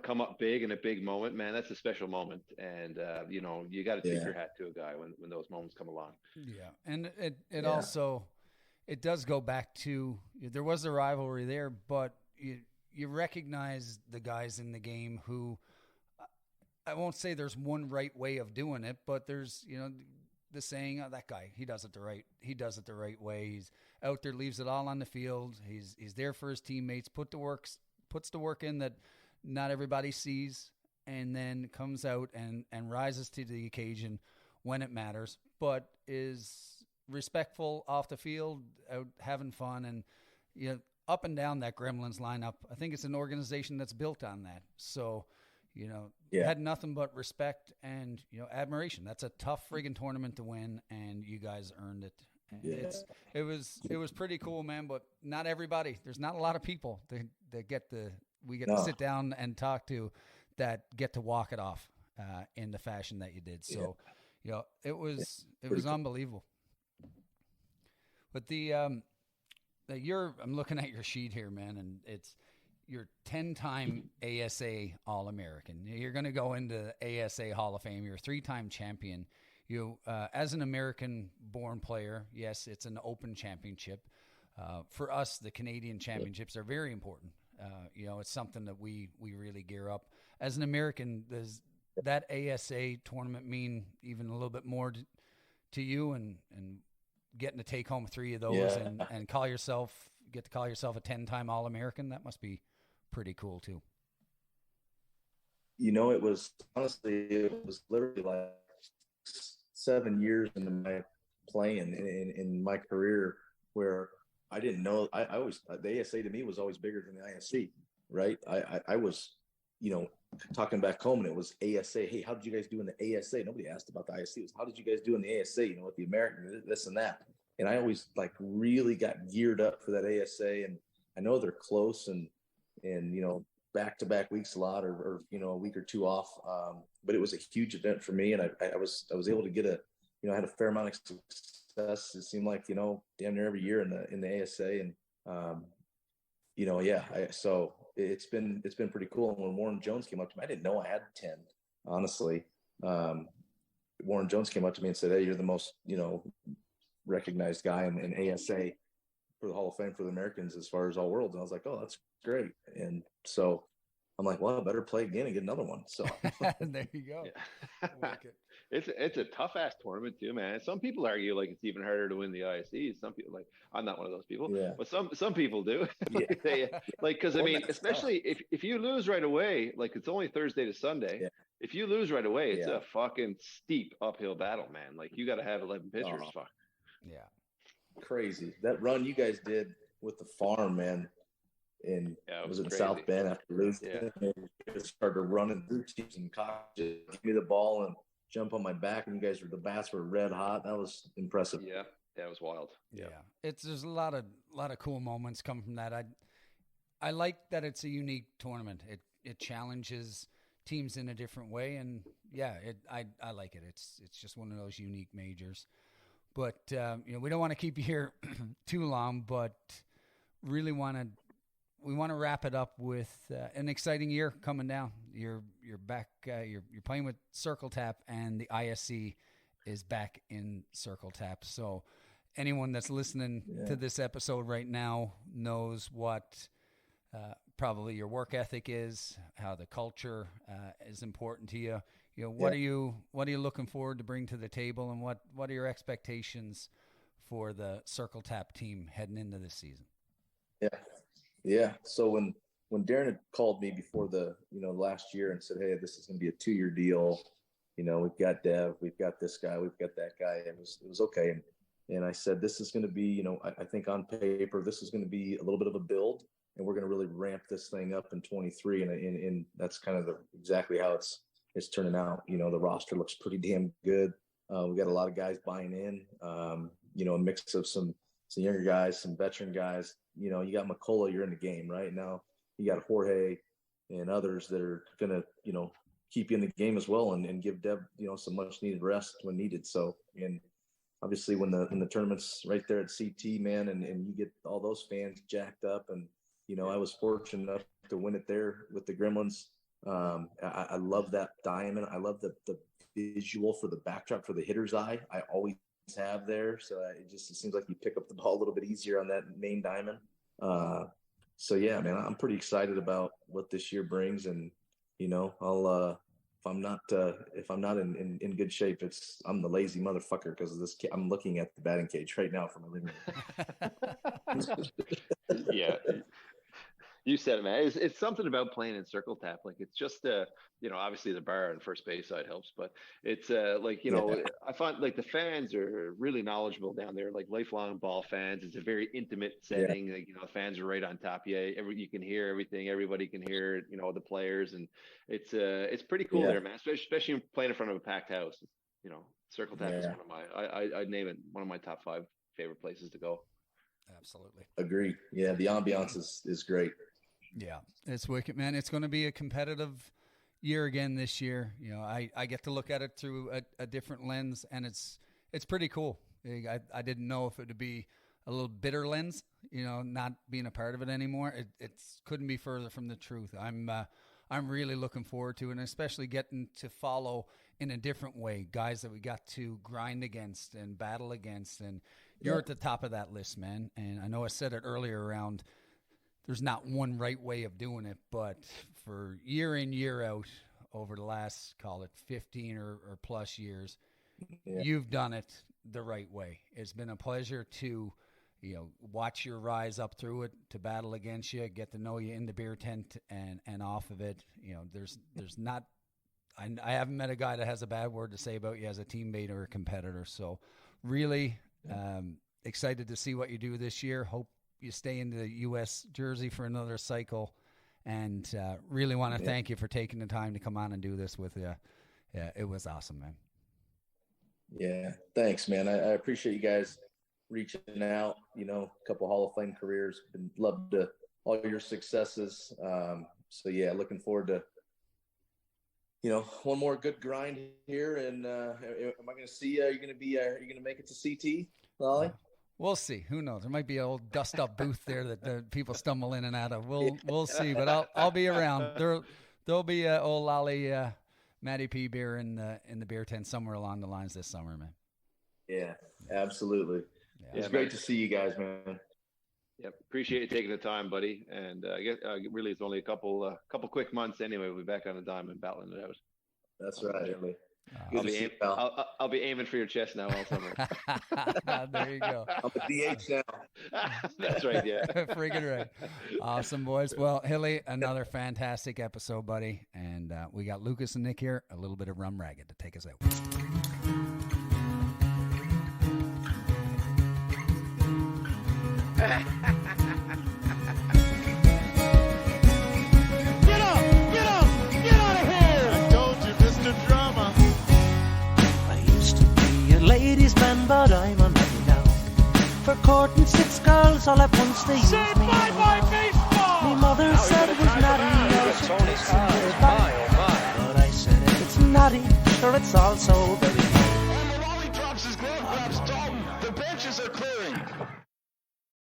come up big in a big moment, man. That's a special moment, and you got to tip your hat to a guy when those moments come along. Yeah, and it also it does go back to there was a rivalry there, but you recognize the guys in the game who I won't say there's one right way of doing it, but there's the saying, oh, that guy, he does it the right way. He's out there, leaves it all on the field. He's there for his teammates, puts the work in that not everybody sees, and then comes out and rises to the occasion when it matters, but is respectful off the field, out having fun, and up and down that Gremlins lineup. I think it's an organization that's built on that. So had nothing but respect and, admiration. That's a tough friggin' tournament to win, and you guys earned it. It was pretty cool, man, but not everybody. There's not a lot of people that get to sit down and talk to that get to walk it off in the fashion that you did. So, it was unbelievable. But I'm looking at your sheet here, man, and you're 10-time ASA All-American. You're going to go into ASA Hall of Fame. You're a 3-time champion. You, as an American-born player, yes, it's an open championship. For us, the Canadian championships are very important. It's something that we really gear up. As an American, does that ASA tournament mean even a little bit more to you, and getting to take home 3 of those and get to call yourself a 10-time All-American? That must be pretty cool too. It was literally like 7 years into my playing in my career where I didn't know. I always, the ASA to me was always bigger than the ISC, right? I was, talking back home, and it was ASA. Hey, how did you guys do in the ASA? Nobody asked about the ISC. It was, how did you guys do in the ASA? With the American, this and that. And I always really got geared up for that ASA. And I know they're close and back-to-back weeks a lot, or a week or two off. But it was a huge event for me, and I was able to get I had a fair amount of success. It seemed like damn near every year in the ASA, and so it's been pretty cool. And when Warren Jones came up to me, I didn't know I had 10, honestly. Warren Jones came up to me and said, "Hey, you're the most, recognized guy in ASA for the Hall of Fame for the Americans as far as all worlds." And I was like, "Oh, that's great." And so I'm like, "Well, I better play again and get another one." So there you go. Yeah. It's a tough ass tournament too, man. Some people argue like it's even harder to win the ISCs. Some people, like, I'm not one of those people, but some people do. Because I mean, especially if you lose right away, like it's only Thursday to Sunday. Yeah. If you lose right away, it's a fucking steep uphill battle, man. Like you got to have 11 pitchers. Fuck. Yeah. Crazy. That run you guys did with the farm, man. And was it in South Bend after losing? Yeah. It started running through teams and colleges, give me the ball and jump on my back, and you guys the bats were red hot. That was impressive. Yeah, it was wild. Yeah, there's a lot of cool moments come from that. I like that it's a unique tournament. It challenges teams in a different way, and I like it. It's just one of those unique majors. But we don't want to keep you here too long, but really we want to wrap it up with an exciting year coming down. You're back. You're playing with Circle Tap, and the ISC is back in Circle Tap. So anyone that's listening to this episode right now knows what probably your work ethic is, how the culture is important to you. What are you looking forward to bring to the table, and what are your expectations for the Circle Tap team heading into this season? Yeah. So when Darren had called me before the last year and said, "Hey, this is going to be a 2-year deal. We've got Dev, we've got this guy, we've got that guy," it was okay. And I said, "This is going to be, I think on paper, this is going to be a little bit of a build, and we're going to really ramp this thing up in 23." And that's kind of exactly how it's turning out. The roster looks pretty damn good. We got a lot of guys buying in. A mix of some younger guys, some veteran guys. You got McCullough, you're in the game right now. You got Jorge and others that are going to, keep you in the game as well and give Deb, some much needed rest when needed. So, and obviously when the tournament's right there at CT, man, and you get all those fans jacked up, and, I was fortunate enough to win it there with the Gremlins. I love that diamond. I love the visual for the backdrop for the hitter's eye. I always have there, so it seems like you pick up the ball a little bit easier on that main diamond. So yeah, man, I'm pretty excited about what this year brings, and I'll if I'm not in good shape, I'm the lazy motherfucker because of this. I'm looking at the batting cage right now from my living room. Yeah. You said it, man. It's something about playing in Circle Tap. Like it's just obviously the bar and first base side helps, but it's I find like the fans are really knowledgeable down there, like lifelong ball fans. It's a very intimate setting. Yeah. Like, fans are right on top of you. You can hear everything. Everybody can hear, the players, and it's pretty cool there, man. Especially playing in front of a packed house. Circle Tap is one of I'd name it one of my top 5 favorite places to go. Absolutely. Agree. Yeah. The ambiance is great. Yeah, it's wicked, man. It's going to be a competitive year again this year. I get to look at it through a different lens, and it's pretty cool. I didn't know if it would be a little bitter lens, not being a part of it anymore. It couldn't be further from the truth. I'm really looking forward to it, and especially getting to follow in a different way guys that we got to grind against and battle against, and you're at the top of that list, man. And I know I said it earlier around there's not one right way of doing it, but for year in, year out, over the last, call it 15 or plus years, you've done it the right way. It's been a pleasure to, watch your rise up through it, to battle against you, get to know you in the beer tent and off of it. There's not, I haven't met a guy that has a bad word to say about you as a teammate or a competitor. So really excited to see what you do this year. Hope you stay in the U.S. jersey for another cycle, and really want to thank you for taking the time to come on and do this with you. Yeah, it was awesome, man. Yeah, thanks, man. I appreciate you guys reaching out. A couple Hall of Fame careers. Love to all your successes. So yeah, looking forward to one more good grind here. And am I going to see you? Are you going to make it to CT, Lolly? We'll see. Who knows? There might be an old dust up booth there that the people stumble in and out of. We'll see. But I'll be around. There'll be old Lolly Matty P beer in the beer tent somewhere along the lines this summer, man. Yeah, absolutely. Yeah. It's great to see you guys, man. Yep, appreciate you taking the time, buddy. And I guess really it's only a couple quick months anyway. We'll be back on the diamond battling it out. That's right, Emily. I'll be aiming for your chest now all summer. There you go. I'm a DH now. That's right, yeah. Freaking right. Awesome, boys. Well, Hilly, another fantastic episode, buddy. And we got Lucas and Nick here, a little bit of Rum Ragged to take us out. Get out of here! I told you, Mr. Drama. I used to be a ladies' man, but I'm unhappy now. For courting 6 girls all at once, they used me. Say bye-bye baseball! My mother said it was naughty, I should take some years back. But I said if it's naughty, sure it's also very And the lolly drops his glove, grabs Dalton. The benches are clearing.